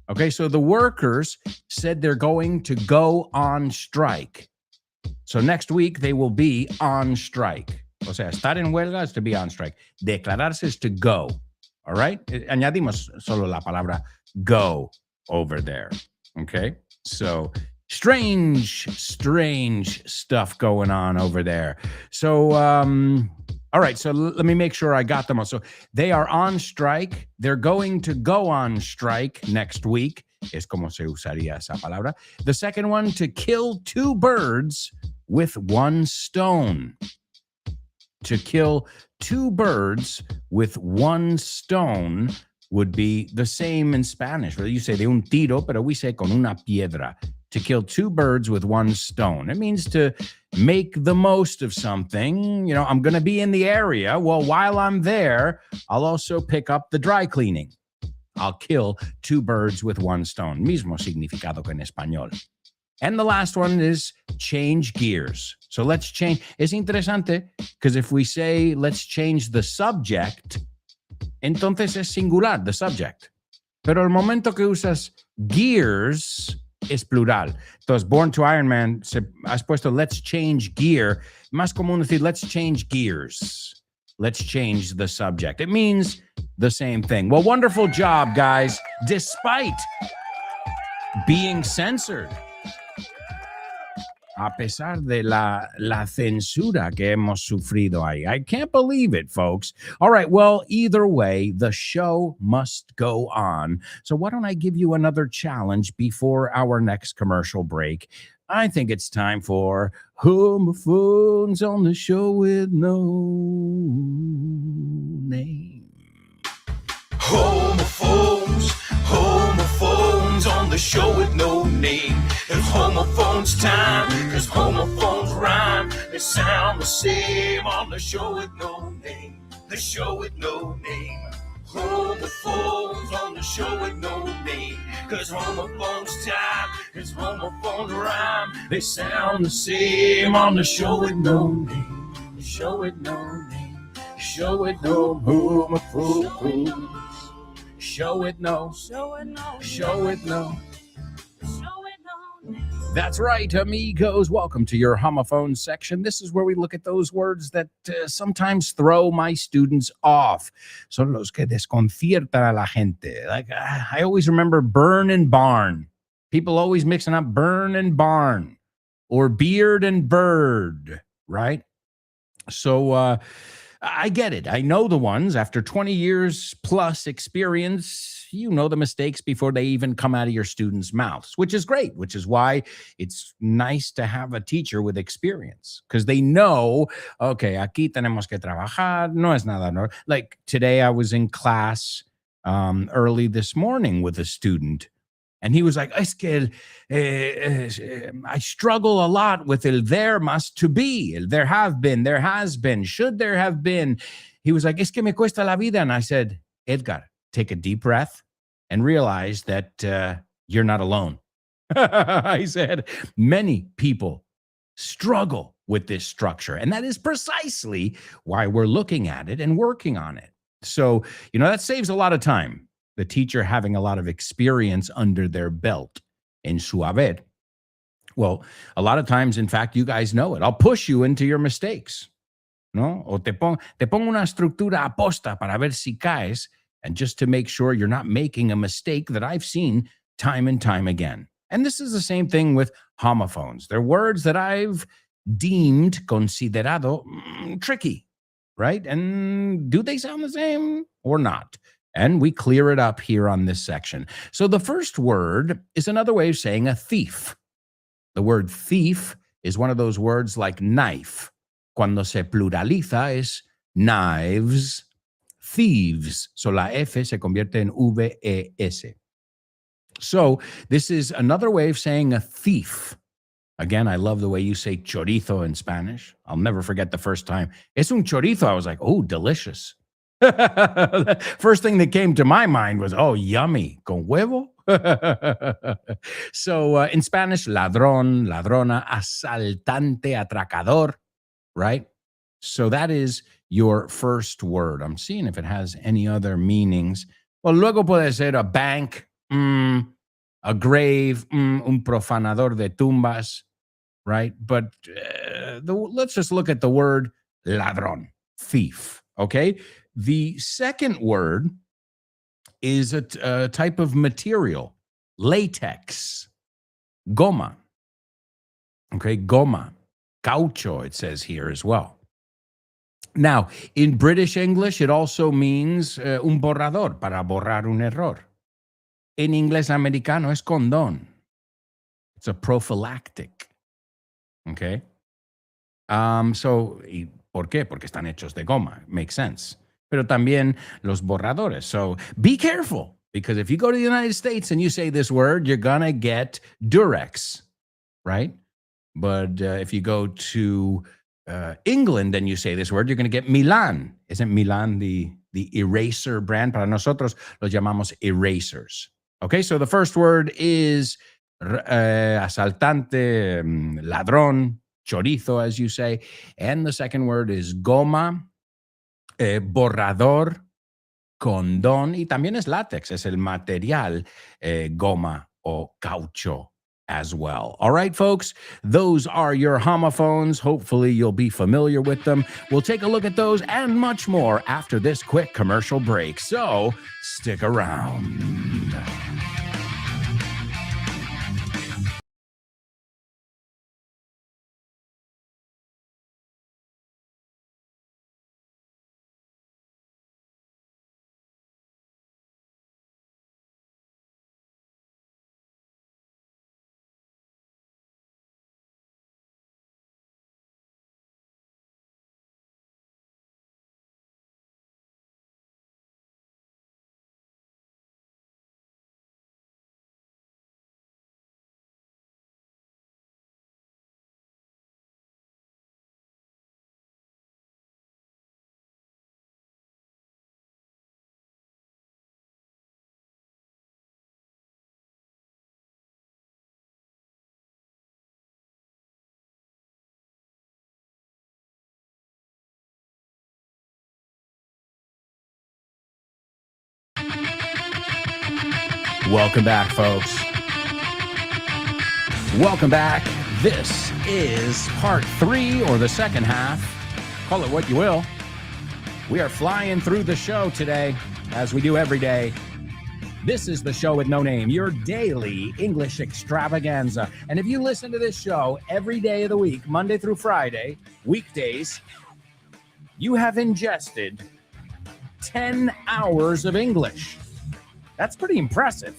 S1: Okay, so the workers said they're going to go on strike. So next week they will be on strike. O sea, estar en huelga is to be on strike. Declararse is to go. All right? Añadimos solo la palabra go over there. Okay? So strange stuff going on over there. So, all right. So let me make sure I got them all. So they are on strike. They're going to go on strike next week. Es como se usaría esa palabra. The second one, to kill two birds with one stone. To kill two birds with one stone would be the same in Spanish. You say de un tiro, pero we say con una piedra. To kill two birds with one stone. It means to make the most of something. You know, I'm going to be in the area. Well, while I'm there, I'll also pick up the dry cleaning. I'll kill two birds with one stone. Mismo significado que en español. And the last one is change gears. So let's change. Es interesante because if we say let's change the subject, entonces es singular, the subject. Pero el momento que usas gears es plural. Entonces, Born to Iron Man, has puesto let's change gear. Más común decir let's change gears. Let's change the subject. It means the same thing. Well, wonderful job, guys, despite being censored. A pesar de la censura que hemos sufrido ahí. I can't believe it, folks. All right, well, either way, the show must go on. So why don't I give you another challenge before our next commercial break? I think it's time for Homophones on the Show with No Name.
S3: Homophones on the show with no name. It's homophones time, cause homophones rhyme. They sound the same on the show with no name. The show with no name. Homophones on the show with no name. Cause homophones time, cause homophones rhyme. They sound the same on the show with no name. The show with no name. The show with no homophones. Show it no.
S1: That's right, amigos. Welcome to your homophone section. This is where we look at those words that sometimes throw my students off. Son los que desconciertan a la gente. Like I always remember burn and barn. People always mixing up burn and barn or beard and bird, right? So I get it. I know the ones. After 20 years plus experience, you know the mistakes before they even come out of your students' mouths, which is great, which is why it's nice to have a teacher with experience because they know, okay, aquí tenemos que trabajar, no es nada. No. Like today I was in class early this morning with a student. And he was like, es que I struggle a lot with el there must to be, el there have been, there has been, should there have been. He was like, es que me cuesta la vida. And I said, Edgar, take a deep breath and realize that you're not alone. I said, many people struggle with this structure. And that is precisely why we're looking at it and working on it. So, that saves a lot of time. The teacher having a lot of experience under their belt in su haber. Well, a lot of times, in fact, you guys know it. I'll push you into your mistakes. ¿No? O te pongo una estructura aposta para ver si caes, and just to make sure you're not making a mistake that I've seen time and time again. And this is the same thing with homophones. They're words that I've deemed, considerado, tricky, right? And do they sound the same or not? And we clear it up here on this section. So the first word is another way of saying a thief. The word thief is one of those words like knife. Cuando se pluraliza es knives, thieves. So la F se convierte en V-E-S. So this is another way of saying a thief. Again, I love the way you say chorizo in Spanish. I'll never forget the first time. Es un chorizo. I was like, oh, delicious. First thing that came to my mind was, oh, yummy, con huevo. So in Spanish, ladrón, ladrona, asaltante, atracador, right? So that is your first word. I'm seeing if it has any other meanings. Well, luego puede ser a bank, a grave, un profanador de tumbas, right? But let's just look at the word ladrón, thief, okay? The second word is a type of material, latex, goma, okay? Goma, caucho, it says here as well. Now, in British English, it also means un borrador, para borrar un error. En inglés americano es condón. It's a prophylactic. Okay. ¿Por qué? Porque están hechos de goma. Makes sense. Pero también los borradores. So be careful, because if you go to the United States and you say this word, you're going to get Durex, right? But if you go to England and you say this word, you're going to get Milan. Isn't Milan the eraser brand? Para nosotros los llamamos erasers. Okay, so the first word is asaltante, ladrón, chorizo, as you say. And the second word is goma, borrador, condón. Y también es látex, es el material goma o caucho as well. All right, folks, those are your homophones. Hopefully you'll be familiar with them. We'll take a look at those and much more after this quick commercial break. So stick around. Welcome back, folks. Welcome back. This is part 3, or the second half. Call it what you will. We are flying through the show today, as we do every day. This is the show with no name, your daily English extravaganza. And if you listen to this show every day of the week, Monday through Friday, weekdays, you have ingested 10 hours of English. That's pretty impressive.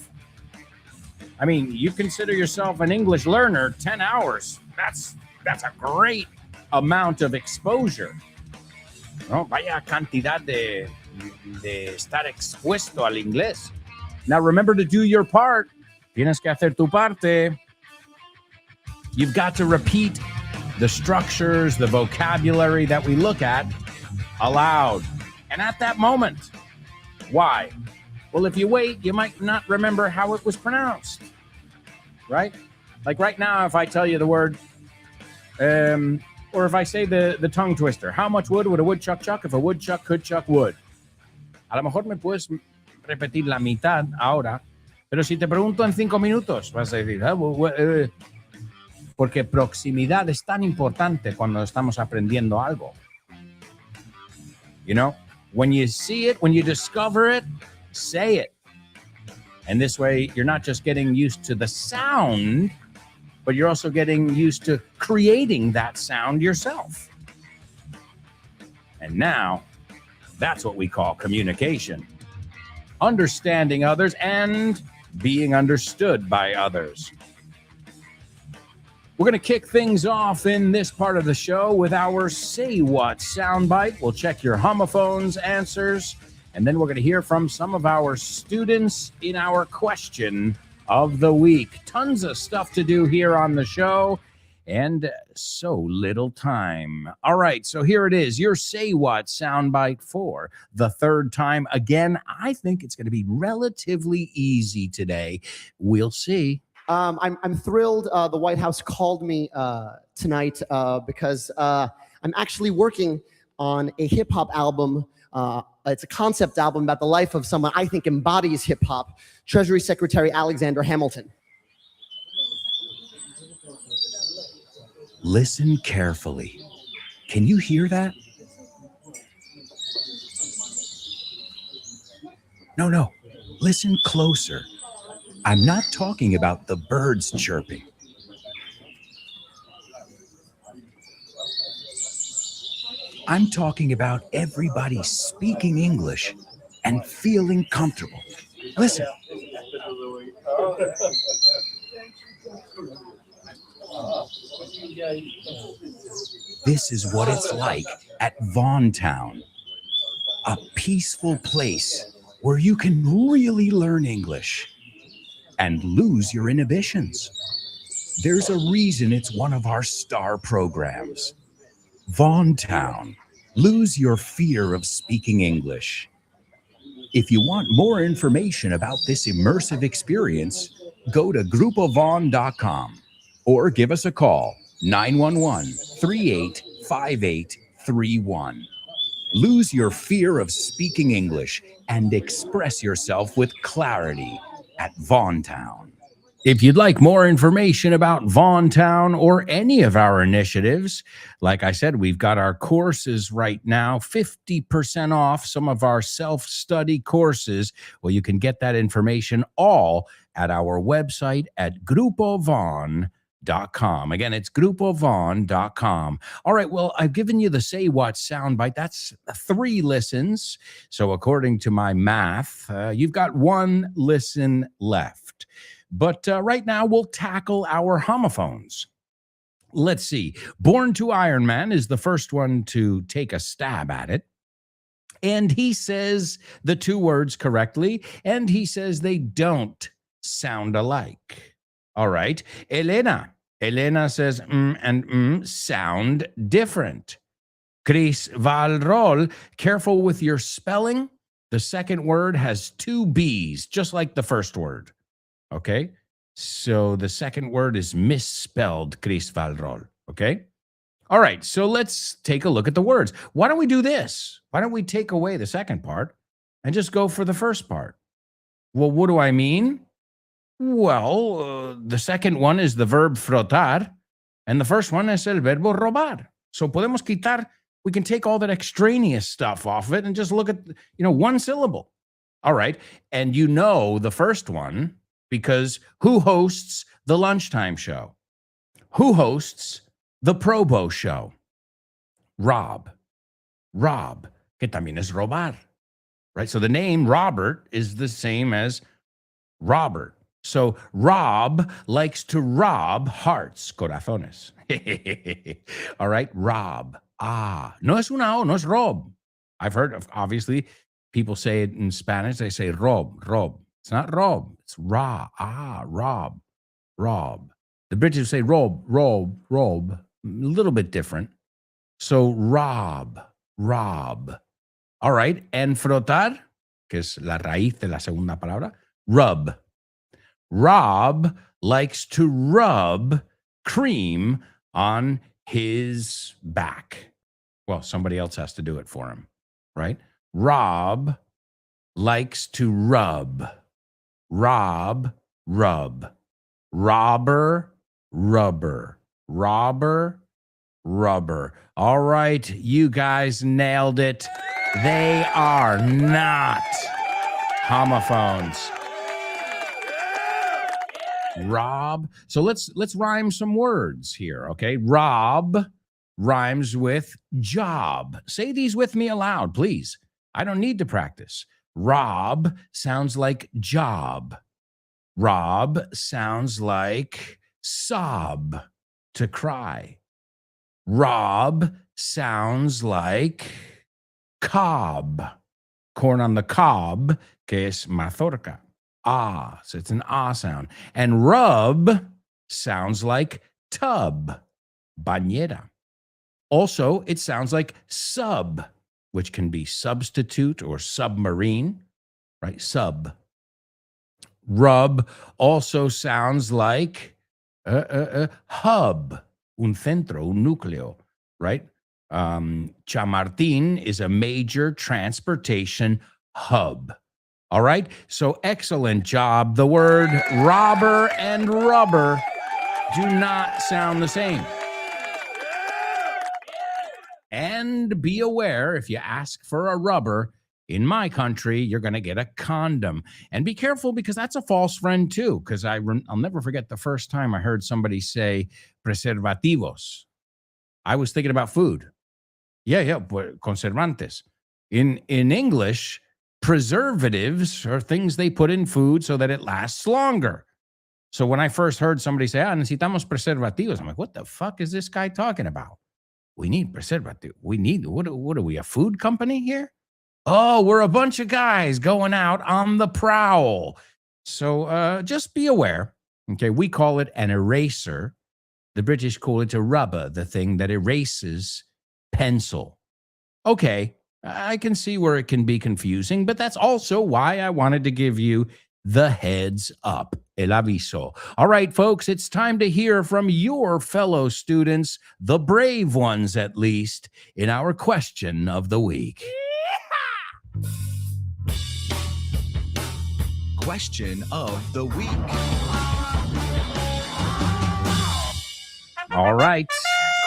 S1: I mean, you consider yourself an English learner, 10 hours. That's a great amount of exposure. No, vaya cantidad de estar expuesto al inglés. Now, remember to do your part. Tienes que hacer tu parte. You've got to repeat the structures, the vocabulary that we look at aloud. And at that moment. Why? Well, if you wait, you might not remember how it was pronounced, right? Like right now, if I tell you the word, or if I say the tongue twister, how much wood would a woodchuck chuck if a woodchuck could chuck wood? A lo mejor me puedes repetir la mitad ahora, pero si te pregunto en 5 minutos, vas a decir, porque proximidad es tan importante cuando estamos aprendiendo algo. You know, when you see it, when you discover it, say it. And this way, you're not just getting used to the sound, but you're also getting used to creating that sound yourself. And now, that's what we call communication. Understanding others and being understood by others. We're going to kick things off in this part of the show with our Say What soundbite. We'll check your homophones answers. And then we're going to hear from some of our students in our question of the week. Tons of stuff to do here on the show. and so little time. All right, so here it is, your Say What soundbite for the third time. Again, I think it's going to be relatively easy today. We'll see.
S4: I'm thrilled the White House called me tonight because I'm actually working on a hip hop album. It's a concept album about the life of someone I think embodies hip hop, Treasury Secretary Alexander Hamilton.
S1: Listen carefully. Can you hear that? No. Listen closer. I'm not talking about the birds chirping. I'm talking about everybody speaking English and feeling comfortable. Listen. This is what it's like at Vaughntown, a peaceful place where you can really learn English and lose your inhibitions. There's a reason it's one of our star programs. Vaughntown, lose your fear of speaking English. If you want more information about this immersive experience, go to groupovaughn.com or give us a call, 911-385831. Lose your fear of speaking English and express yourself with clarity at Vaughntown. If you'd like more information about Vaughntown or any of our initiatives, like I said, we've got our courses right now, 50% off some of our self-study courses. Well, you can get that information all at our website at groupovaughn.com. Again, it's groupovaughn.com. All right, well, I've given you the Say What soundbite. That's 3 listens. So according to my math, you've got 1 listen left. But right now, we'll tackle our homophones. Let's see. Born to Iron Man is the first one to take a stab at it. And he says the 2 words correctly, and he says they don't sound alike. All right. Elena says and sound different. Chris Valrol, careful with your spelling. The second word has 2 B's, just like the first word. Okay, so the second word is misspelled, Chris Valrol. Okay, all right, so let's take a look at the words. Why don't we do this? Why don't we take away the second part and just go for the first part? Well, what do I mean? Well, the second one is the verb frotar, and the first one is el verbo robar. So podemos quitar, we can take all that extraneous stuff off of it and just look at, 1 syllable. All right, and the first one, because who hosts the lunchtime show? Who hosts the Probo show? Rob, que también es robar, right? So the name Robert is the same as Robert. So Rob likes to rob hearts, corazones. All right, Rob. No es una O, no es Rob. I've heard of, obviously, people say it in Spanish, they say Rob. It's not Rob, it's Rob. The British say Rob, a little bit different. So Rob. All right, and frotar, que es la raíz de la segunda palabra, rub. Rob likes to rub cream on his back. Well, somebody else has to do it for him, right? Rob likes to rub. Rub. Robber, rubber. All right, you guys nailed it. They are not homophones. Rob. So let's rhyme some words here, okay? Rob rhymes with job. Say these with me aloud, please. I don't need to practice. Rob sounds like job. Rob sounds like sob, to cry. Rob sounds like cob, corn on the cob, que es mazorca. So it's an sound. And rub sounds like tub. bañera. Also, it sounds like sub, which can be substitute or submarine, right? Sub. Rub also sounds like hub, un centro, un núcleo, right? Chamartín is a major transportation hub. All right. So excellent job. The word robber and rubber do not sound the same. And be aware, if you ask for a rubber in my country, you're going to get a condom. And be careful, because that's a false friend too. Because I'll never forget the first time I heard somebody say preservativos. I was thinking about food. Yeah, but conservantes. In English, preservatives are things they put in food so that it lasts longer. So when I first heard somebody say, necesitamos preservativos, I'm like, what the fuck is this guy talking about? We need preservative. We need, what are we, a food company here? Oh, we're a bunch of guys going out on the prowl. So just be aware. Okay, we call it an eraser. The British call it a rubber, the thing that erases pencil. Okay, I can see where it can be confusing, but that's also why I wanted to give you the heads up, el aviso. All right, folks, it's time to hear from your fellow students, the brave ones at least, in our question of the week.
S3: Question of the week.
S1: All right,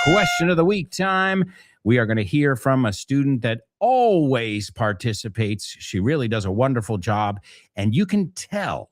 S1: question of the week time. We are going to hear from a student that always participates. She really does a wonderful job. And you can tell,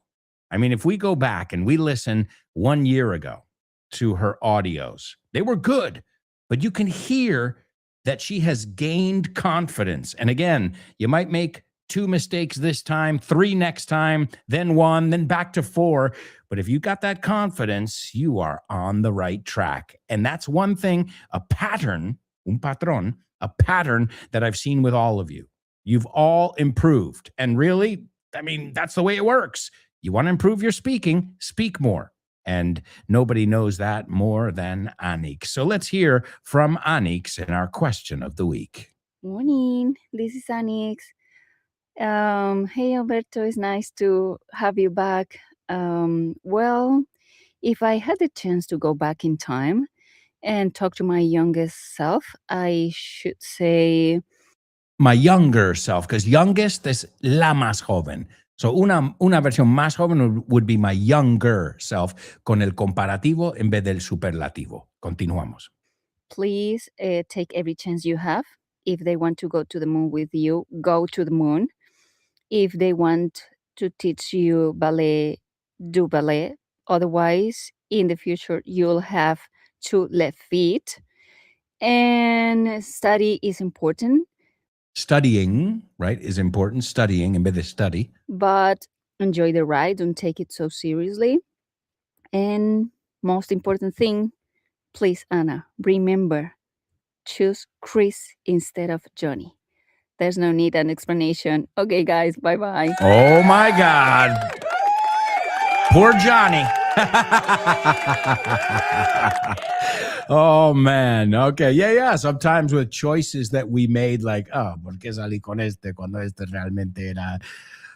S1: I mean, if we go back and we listen 1 year ago to her audios, they were good, but you can hear that she has gained confidence. And again, you might make 2 mistakes this time, 3 next time, then 1, then back to 4. But if you got that confidence, you are on the right track. And that's one thing, a pattern, un patrón, a pattern that I've seen with all of you. You've all improved. And really, I mean, that's the way it works. You want to improve your speaking, speak more. And nobody knows that more than Anix. So let's hear from Anix in our question of the week.
S13: Morning, this is Anix. Hey, Alberto, it's nice to have you back. Well, if I had the chance to go back in time and talk to my youngest self, I should say
S1: My younger self, because youngest is la más joven. So una versión más joven would be my younger self, con el comparativo en vez del superlativo. Continuamos.
S13: please take every chance you have. If they want to go to the moon with you, go to the moon. If they want to teach you ballet, do ballet. Otherwise, in the future, you'll have 2 left feet. And study is important,
S1: Studying, right, is important. Studying en vez de study.
S13: but enjoy the ride. Don't take it so seriously. And most important thing, please, Anna, remember, choose Chris instead of Johnny. There's no need an explanation. Okay, guys, bye-bye.
S1: Oh, my God. Poor Johnny. Oh, man. Okay. Yeah. Sometimes with choices that we made, like, ¿por qué salí con este cuando este realmente era?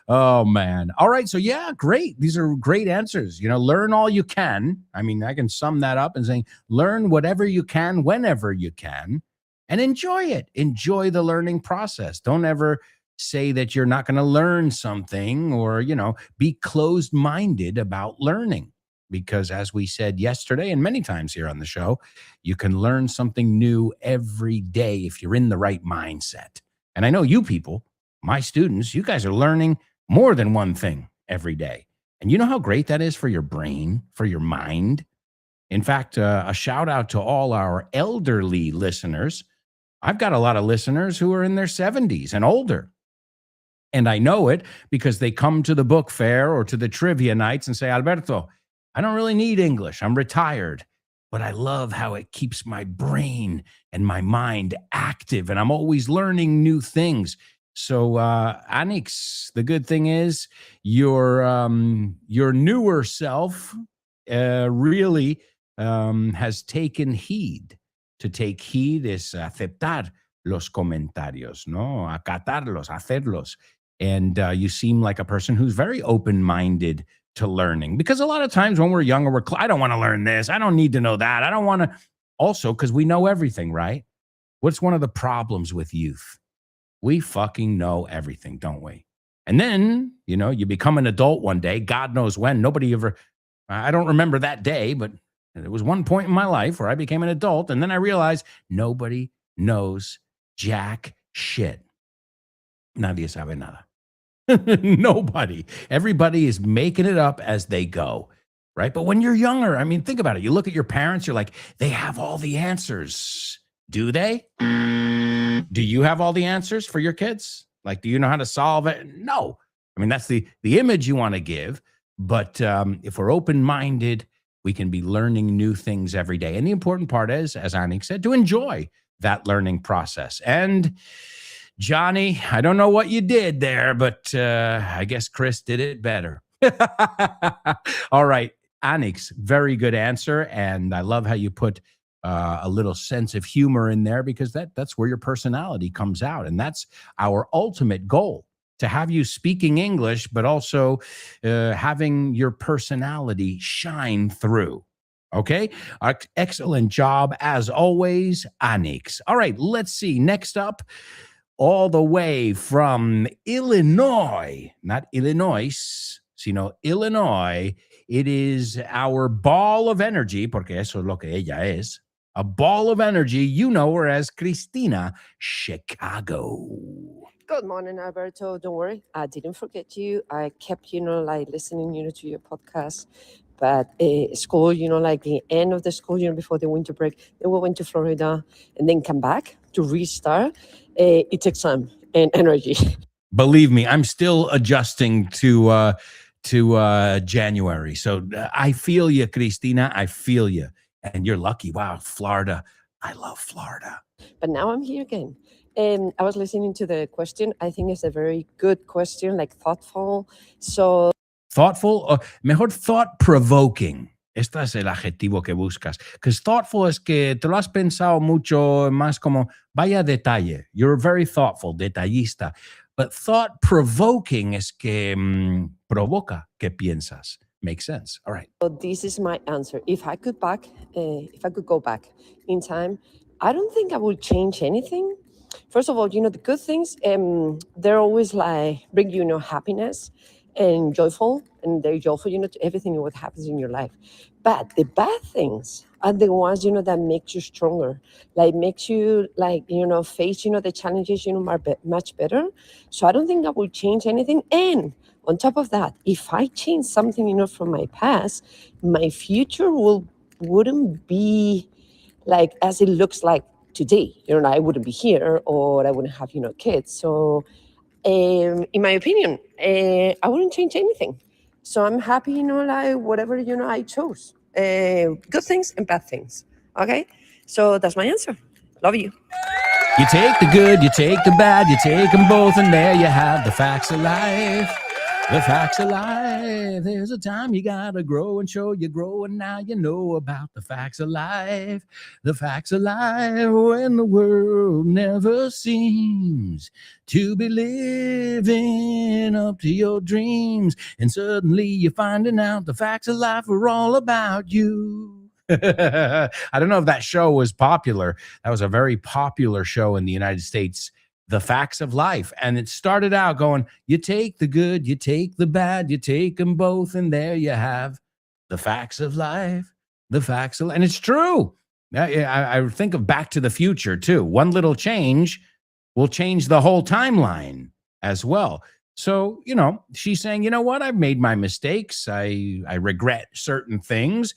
S1: Oh, man. All right. So, yeah, great. These are great answers. You know, learn all you can. I mean, I can sum that up in saying learn whatever you can, whenever you can, and enjoy it. Enjoy the learning process. Don't ever say that you're not going to learn something or, be closed-minded about learning. Because as we said yesterday and many times here on the show, you can learn something new every day if you're in the right mindset. And I know you people, my students, you guys are learning more than one thing every day. And you know how great that is for your brain, for your mind? In fact, a shout out to all our elderly listeners. I've got a lot of listeners who are in their 70s and older. And I know it because they come to the book fair or to the trivia nights and say, Alberto, I don't really need English. I'm retired, but I love how it keeps my brain and my mind active, and I'm always learning new things. So, Anix, the good thing is your newer self really has taken heed. To take heed es aceptar los comentarios, ¿no? Acatarlos, hacerlos. And you seem like a person who's very open-minded to learning. Because a lot of times when we're younger, I don't want to learn this. I don't need to know that. I don't want to. Also, because we know everything, right? What's one of the problems with youth? We fucking know everything, don't we? And then, you become an adult one day. God knows when. Nobody ever, I don't remember that day, but there was one point in my life where I became an adult, and then I realized nobody knows jack shit. Nadie sabe nada. Nobody. Everybody is making it up as they go, right? But when you're younger, I mean, think about it. You look at your parents, you're like, they have all the answers. Do they? Do you have all the answers for your kids? Like, do you know how to solve it? No. I mean, that's the image you want to give. But if we're open-minded, we can be learning new things every day. And the important part is, as Annick said, to enjoy that learning process. And Johnny, I don't know what you did there, but I guess Chris did it better. All right. Annick's very good answer. And I love how you put a little sense of humor in there, because that's where your personality comes out. And that's our ultimate goal, to have you speaking English, but also having your personality shine through. Okay? Excellent job, as always, Annick. All right, let's see. Next up, all the way from Illinois, not Illinois, sino Illinois, it is our ball of energy, porque eso es lo que ella es, a ball of energy. You know her as Cristina Chicago.
S14: Good morning, Alberto. Don't worry, I didn't forget you. I kept, listening, to your podcast. But school, like the end of the school, before the winter break, then we went to Florida and then come back to restart. It takes time and energy.
S1: Believe me, I'm still adjusting to January. So I feel you, Cristina. I feel you. And you're lucky. Wow, Florida. I love Florida.
S14: But now I'm here again. And I was listening to the question. I think it's a very good question, like thoughtful. So
S1: thoughtful, mejor thought-provoking. Este es el adjetivo que buscas. Because thoughtful es que te lo has pensado mucho, más como vaya detalle. You're very thoughtful, detallista. But thought-provoking es que provoca que piensas. Makes sense. All right.
S14: So this is my answer. If I could go back in time, I don't think I would change anything. First of all, the good things, they're always like bring you, happiness and joyful, and they're joyful, to everything what happens in your life. But the bad things are the ones, that makes you stronger, like makes you face, the challenges, much better. So I don't think I would change anything. And on top of that, if I change something, from my past, my future wouldn't be like as it looks like today. I wouldn't be here, or I wouldn't have, kids. So in my opinion, I wouldn't change anything. So I'm happy, like whatever, I chose. Good things and bad things. Okay? So that's my answer. Love you.
S1: You take the good, you take the bad, you take them both, and there you have the facts of life. The facts of life. There's a time you gotta grow and show you grow, and now you know about the facts of life. The facts of life, when the world never seems to be living up to your dreams, and suddenly you're finding out the facts of life are all about you. I don't know if that show was popular. That was a very popular show in the United States, The Facts of Life. And it started out going, you take the good, you take the bad, you take them both, and there you have the facts of life, the facts of life. And it's true. I think of Back to the Future, too. One little change will change the whole timeline as well. So, she's saying, you know what? I've made my mistakes. I regret certain things,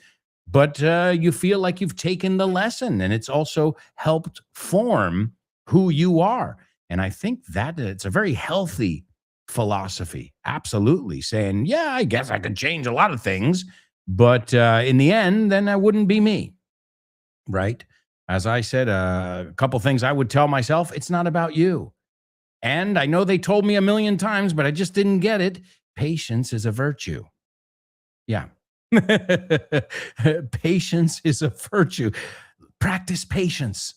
S1: but you feel like you've taken the lesson, and it's also helped form who you are. And I think that it's a very healthy philosophy. Absolutely. Saying, yeah, I guess I could change a lot of things, but in the end, then I wouldn't be me. Right? As I said, a couple things I would tell myself, it's not about you. And I know they told me a million times, but I just didn't get it. Patience is a virtue. Yeah. Patience is a virtue. Practice patience.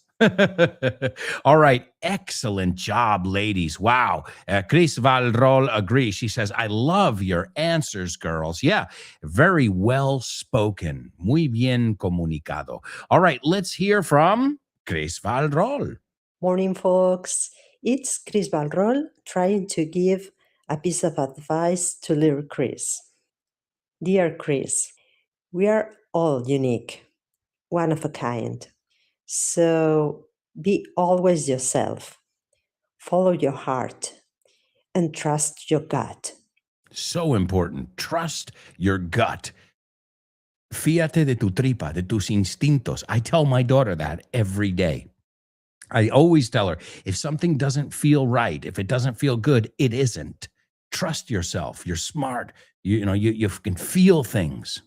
S1: All right. Excellent job, ladies. Wow. Chris Valrol agrees. She says, I love your answers, girls. Yeah. Very well spoken. Muy bien comunicado. All right. Let's hear from Chris Valrol.
S15: Morning, folks. It's Chris Valrol trying to give a piece of advice to little Chris. Dear Chris, we are all unique, one of a kind. So be always yourself, follow your heart, and trust your gut.
S1: So important. Trust your gut. Fíate de tu tripa, de tus instintos. I tell my daughter that every day. I always tell her, if something doesn't feel right, if it doesn't feel good, it isn't. Trust yourself. You're smart. You can feel things.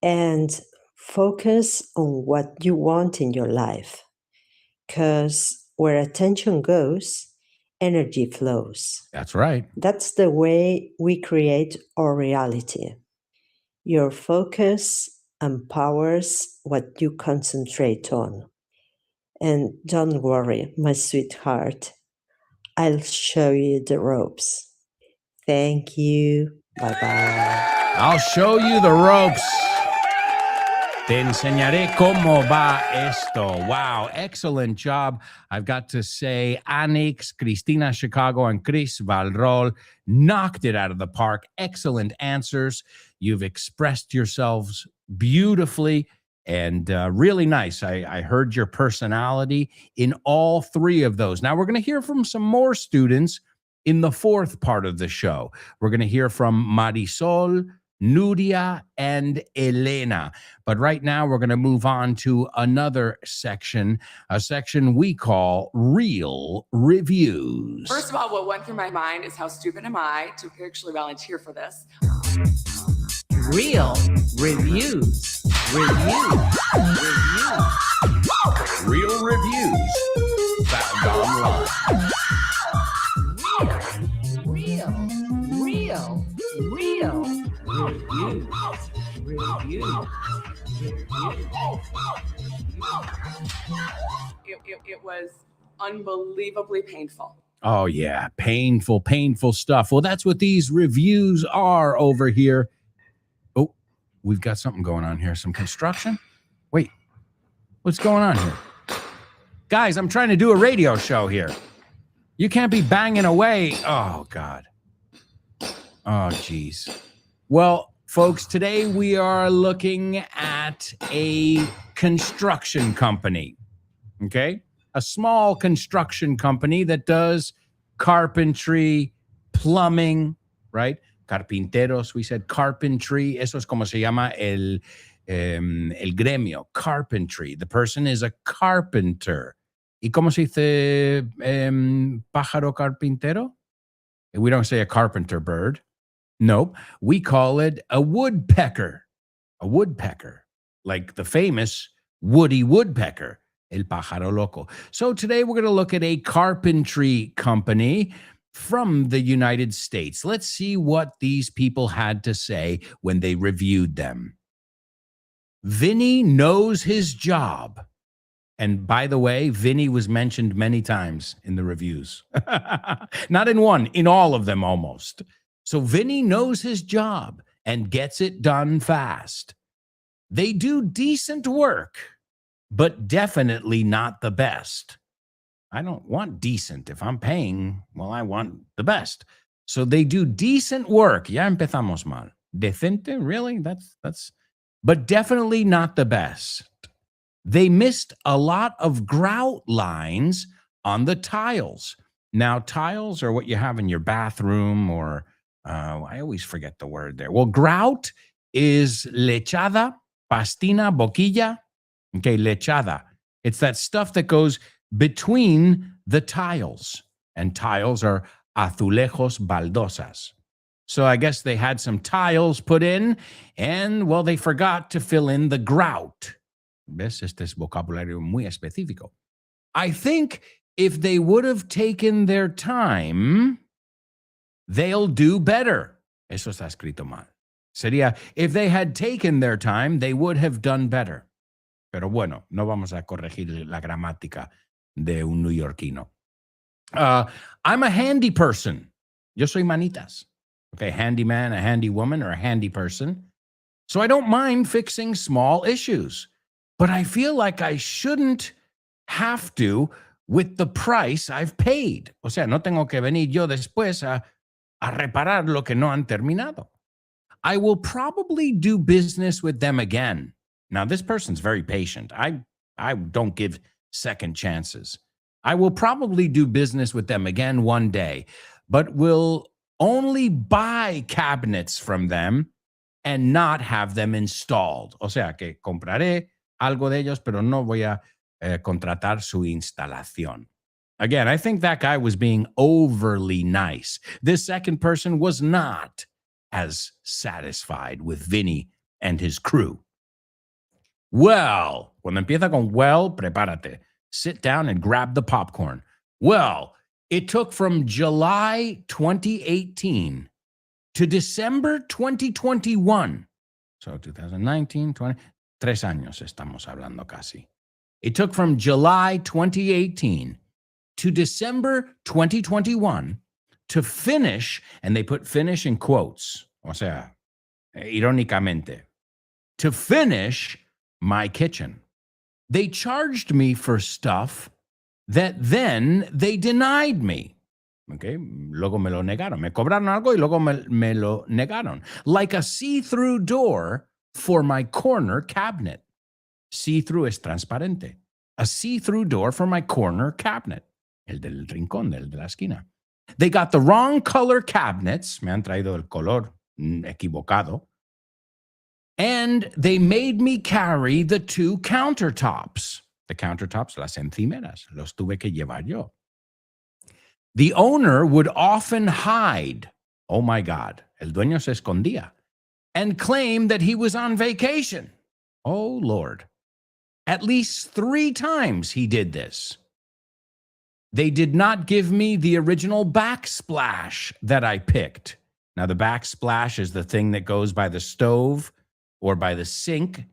S15: And focus on what you want in your life. Because where attention goes, energy flows.
S1: That's right.
S15: That's the way we create our reality. Your focus empowers what you concentrate on. And don't worry, my sweetheart, I'll show you the ropes. Thank you. Bye-bye.
S1: I'll show you the ropes. Te enseñaré cómo va esto. Wow, excellent job. I've got to say, Anix, Cristina Chicago, and Chris Valrol knocked it out of the park. Excellent answers. You've expressed yourselves beautifully and really nice. I heard your personality in all three of those. Now we're going to hear from some more students in the fourth part of the show. We're going to hear from Marisol, Nuria, and Elena. But right now, we're going to move on to another section, a section we call Real Reviews.
S16: First of all, what went through my mind is how stupid am I to actually volunteer for this?
S17: Real Reviews.
S1: Real Reviews. Found online.
S17: Real Reviews.
S16: It was unbelievably painful.
S1: Oh, yeah. Painful stuff. Well, that's what these reviews are over here. Oh, we've got something going on here. Some construction? Wait, what's going on here? Guys, I'm trying to do a radio show here. You can't be banging away. Oh, God. Oh, geez. Well, folks, today we are looking at a construction company, okay? A small construction company that does carpentry, plumbing, right? Carpinteros, we said carpentry. Eso es como se llama el gremio, carpentry. The person is a carpenter. ¿Y cómo se dice pájaro carpintero? We don't say a carpenter bird. Nope. We call it a woodpecker. A woodpecker. Like the famous Woody Woodpecker. El pájaro loco. So today we're going to look at a carpentry company from the United States. Let's see what these people had to say when they reviewed them. Vinny knows his job. And by the way, Vinny was mentioned many times in the reviews. Not in one, in all of them almost. So Vinny knows his job and gets it done fast. They do decent work, but definitely not the best. I don't want decent. If I'm paying, well, I want the best. So they do decent work. Ya empezamos mal. Decente, really? That's, but definitely not the best. They missed a lot of grout lines on the tiles. Now, tiles are what you have in your bathroom or, I always forget the word there. Well, grout is lechada, pastina, boquilla. Okay, lechada. It's that stuff that goes between the tiles. And tiles are azulejos baldosas. So I guess they had some tiles put in and, well, they forgot to fill in the grout. ¿Ves? Este es vocabulario muy específico. I think if they would have taken their time, they'll do better. Eso está escrito mal. Sería, if they had taken their time, they would have done better. Pero bueno, no vamos a corregir la gramática de un neoyorquino. I'm a handy person. Yo soy manitas. Okay, handyman, a handy woman, or a handy person. So I don't mind fixing small issues. But I feel like I shouldn't have to with the price I've paid. O sea, no tengo que venir yo después a reparar lo que no han terminado. I will probably do business with them again. Now, this person's very patient. I don't give second chances. I will probably do business with them again one day, but will only buy cabinets from them and not have them installed. O sea, que compraré algo de ellos, pero no voy a contratar su instalación. Again, I think that guy was being overly nice. This second person was not as satisfied with Vinny and his crew. Well, cuando empieza con well, prepárate. Sit down and grab the popcorn. Well, it took from July 2018 to December 2021. So 2019, 20, 3 años estamos hablando casi. It took from July 2018 to December 2021 to finish, and they put finish in quotes, o sea, irónicamente, to finish my kitchen. They charged me for stuff that then they denied me. Okay, luego me lo negaron. Me cobraron algo y luego me lo negaron. Like a see-through door for my corner cabinet. See-through es transparente. A see-through door for my corner cabinet. El del rincón, el de la esquina. They got the wrong color cabinets. Me han traído el color equivocado. And they made me carry the 2 countertops. The countertops, las encimeras, los tuve que llevar yo. The owner would often hide. Oh my God, el dueño se escondía. And claim that he was on vacation. Oh Lord. At least 3 times he did this. They did not give me the original backsplash that I picked. Now, the backsplash is the thing that goes by the stove or by the sink.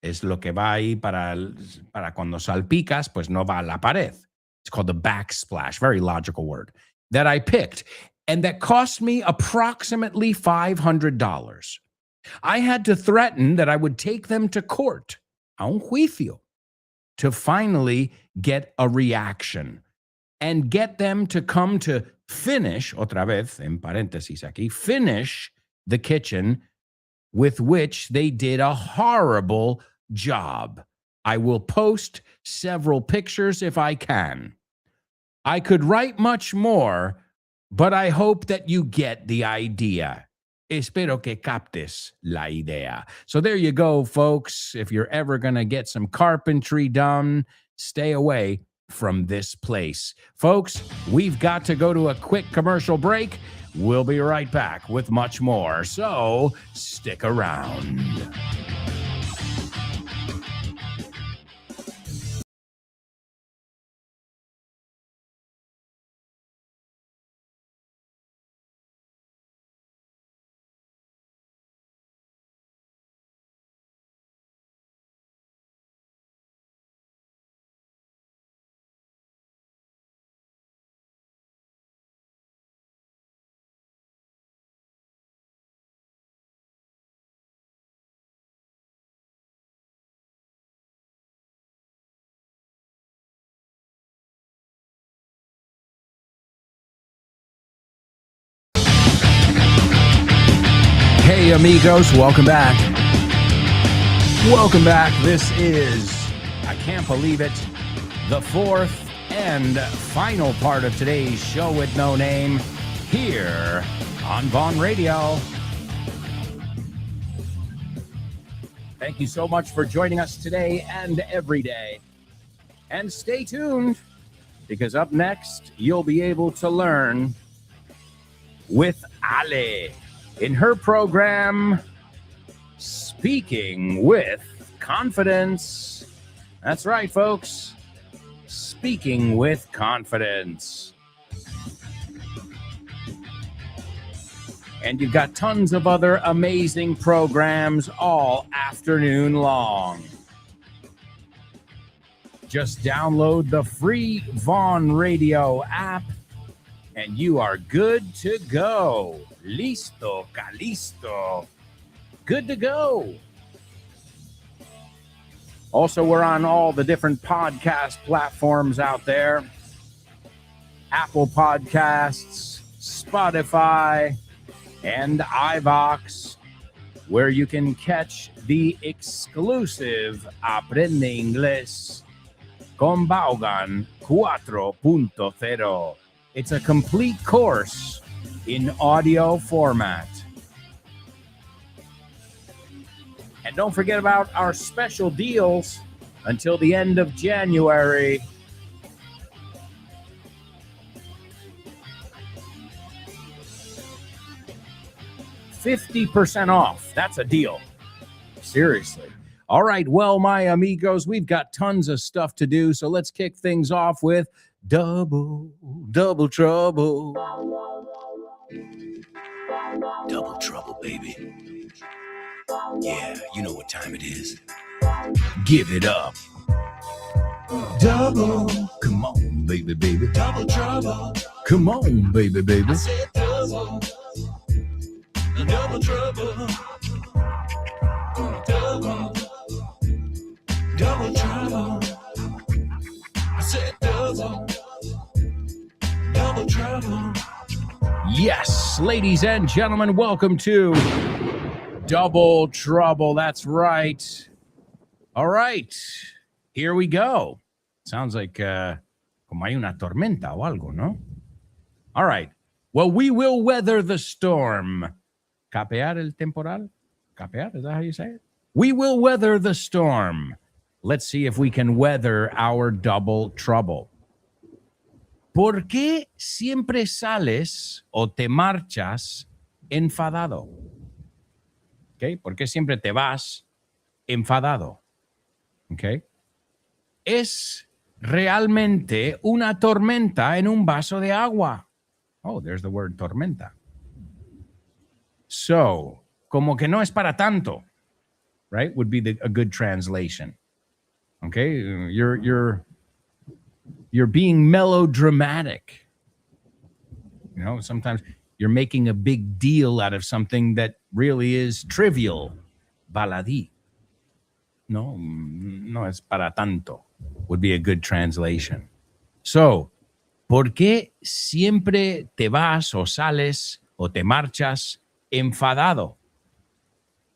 S1: Es lo que va ahí para cuando salpicas, pues no va a la pared. It's called the backsplash. Very logical word. That I picked. And that cost me approximately $500. I had to threaten that I would take them to court, a un juicio, to finally get a reaction. And get them to come to finish, otra vez, en paréntesis aquí, finish the kitchen with which they did a horrible job. I will post several pictures if I can. I could write much more, but I hope that you get the idea. Espero que captes la idea. So there you go, folks. If you're ever going to get some carpentry done, stay away from this place. Folks, we've got to go to a quick commercial break. We'll be right back with much more, so stick around. Hey, amigos, welcome back. Welcome back. This is, I can't believe it, the 4th and final part of today's show with no name here on Vaughn Radio. Thank you so much for joining us today and every day. And stay tuned, because up next, you'll be able to learn with Ale in her program, Speaking with Confidence. That's right, folks. Speaking with Confidence. And you've got tons of other amazing programs all afternoon long. Just download the free Vaughn Radio app and you are good to go. Listo, calisto. Good to go. Also, we're on all the different podcast platforms out there. Apple Podcasts, Spotify, and iVox, where you can catch the exclusive Aprende Inglés con Vaughan 4.0. It's a complete course in audio format. And don't forget about our special deals until the end of January. $50% off. That's a deal. Seriously. All right. Well, my amigos, we've got tons of stuff to do. So let's kick things off with double trouble.
S3: Double trouble, baby. Yeah, you know what time it is.
S1: Give it up.
S3: Double.
S1: Come on, baby, baby.
S3: Double trouble.
S1: Come on, baby, baby.
S3: I said double. Double trouble. Double. Double trouble. I said double. Double trouble.
S1: Yes, ladies and gentlemen, welcome to Double Trouble. That's right. All right, here we go. Sounds like como hay una tormenta o algo, ¿no? All right. Well, we will weather the storm. Capear el temporal? Capear, is that how you say it? We will weather the storm. Let's see if we can weather our double trouble. ¿Por qué siempre sales o te marchas enfadado? Okay. ¿Por qué siempre te vas enfadado? Okay. Es realmente una tormenta en un vaso de agua. Oh, there's the word tormenta. So, como que no es para tanto, right? Would be a good translation. Okay, you're being melodramatic. You know, sometimes you're making a big deal out of something that really is trivial. Baladí. No es para tanto. Would be a good translation. So, ¿por qué siempre te vas o sales o te marchas enfadado?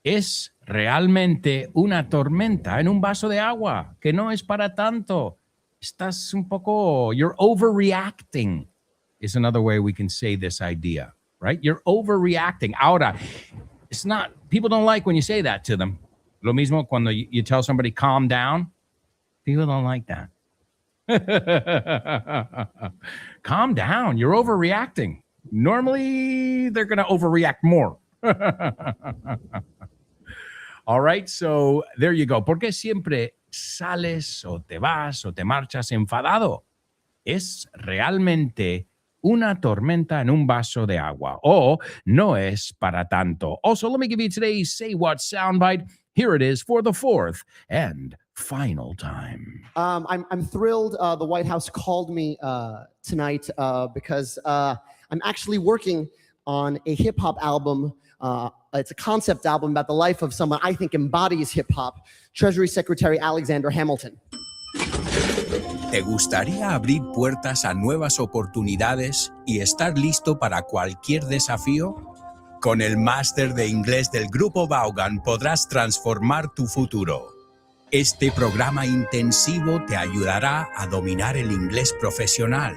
S1: Es realmente una tormenta en un vaso de agua, que no es para tanto. Estás un poco, you're overreacting, is another way we can say this idea, right? You're overreacting. Ahora, it's not, people don't like when you say that to them. Lo mismo cuando you tell somebody calm down. People don't like that. Calm down. You're overreacting. Normally, they're going to overreact more. All right, so there you go. ¿Por qué siempre sales o te vas o te marchas enfadado? Es realmente una tormenta en un vaso de agua. O no es para tanto. Also, let me give you today's Say What soundbite. Here it is for the fourth and final time.
S4: I'm thrilled the White House called me tonight because I'm actually working on a hip-hop album. It's a concept album about the life of someone I think embodies hip-hop, Treasury Secretary Alexander Hamilton.
S18: ¿Te gustaría abrir puertas a nuevas oportunidades y estar listo para cualquier desafío? Con el máster de inglés del Grupo Vaughan podrás transformar tu futuro. Este programa intensivo te ayudará a dominar el inglés profesional,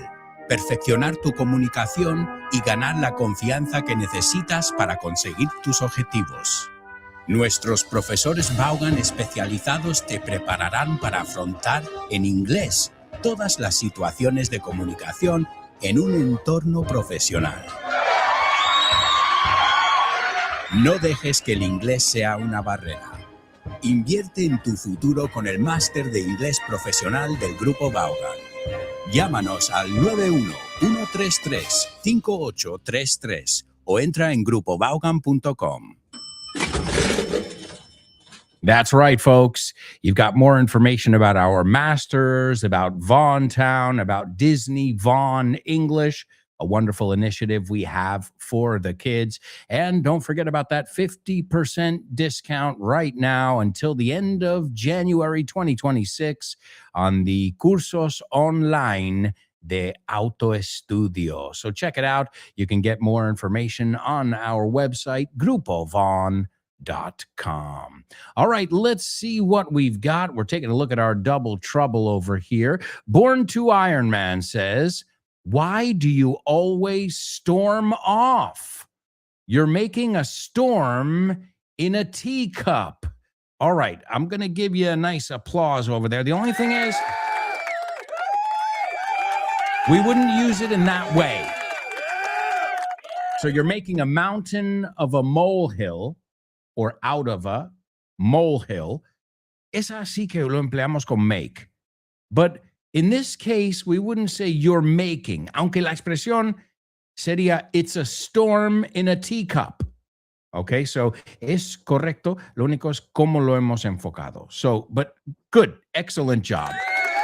S18: perfeccionar tu comunicación y ganar la confianza que necesitas para conseguir tus objetivos. Nuestros profesores Vaughan especializados te prepararán para afrontar en inglés todas las situaciones de comunicación en un entorno profesional. No dejes que el inglés sea una barrera. Invierte en tu futuro con el máster de inglés profesional del Grupo Vaughan. Llámanos al 91-133-5833 o entra en grupovaughan.com.
S1: That's right, folks. You've got more information about our masters, about Vaughan Town, about Disney Vaughan English, a wonderful initiative we have for the kids. And don't forget about that 50% discount right now until the end of January 2026 on the cursos online de autoestudio. So check it out. You can get more information on our website, grupovaughan.com. All right, let's see what we've got. We're taking a look at our double trouble over here. Born to Iron Man says, why do you always storm off? You're making a storm in a teacup. All right, I'm going to give you a nice applause over there. The only thing is, we wouldn't use it in that way. So you're making a mountain of a molehill, or out of a molehill. Es así que lo empleamos con make. But in this case, we wouldn't say you're making, aunque la expresión sería it's a storm in a teacup. Okay, so es correcto. Lo único es cómo lo hemos enfocado. So, but good, excellent job.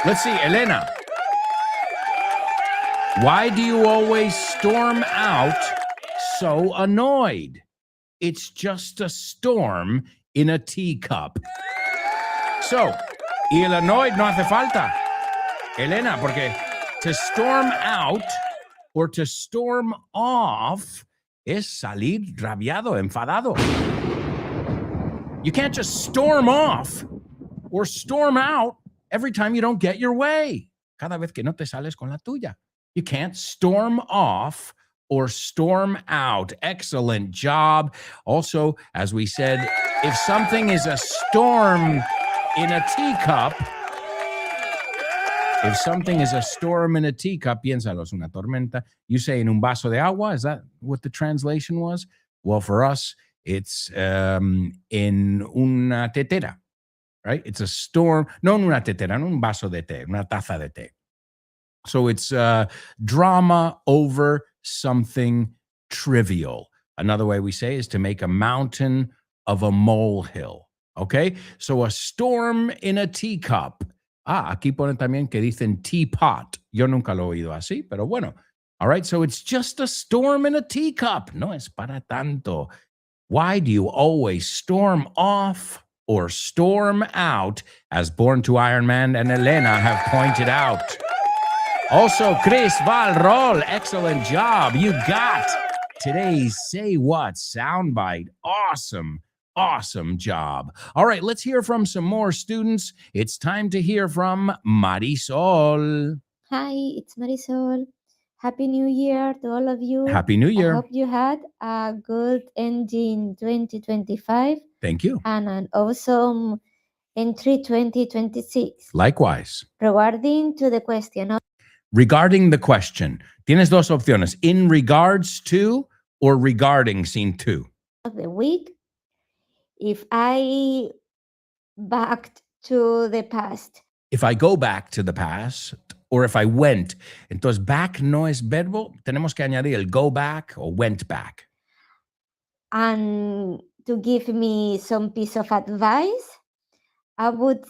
S1: Let's see, Elena. Why do you always storm out so annoyed? It's just a storm in a teacup. So, y el annoyed no hace falta, Elena, porque to storm out or to storm off es salir rabiado, enfadado. You can't just storm off or storm out every time you don't get your way. Cada vez que no te sales con la tuya. You can't storm off or storm out. Excellent job. Also, as we said, if something is a storm in a teacup, piénsalo, es una tormenta. You say en un vaso de agua, is that what the translation was? Well, for us, it's in una tetera, right? It's a storm, no en una tetera, en un vaso de té, una taza de té. So it's drama over something trivial. Another way we say is to make a mountain of a molehill. Okay? So a storm in a teacup. Aquí ponen también que dicen teapot. Yo nunca lo he oído así, pero bueno. All right, so it's just a storm in a teacup. No es para tanto. Why do you always storm off or storm out, as Born to Iron Man and Elena have pointed out? Also, Chris Valrol, excellent job. You got today's Say What soundbite. Awesome, awesome job. All right, let's hear from some more students. It's time to hear from Marisol.
S19: Hi, it's Marisol. Happy New Year to all of you.
S1: Happy New Year.
S19: I hope you had a good ending 2025
S1: Thank you.
S19: and an awesome entry 2026.
S1: Likewise.
S19: Regarding to the question of
S1: Regarding the question, tienes dos opciones. In regards to or regarding sin to.
S19: the week, if I backed to the past,
S1: If I go back to the past or if I went, entonces back no es verbo, tenemos que añadir el go back or went back.
S19: and to give me some piece of advice, I would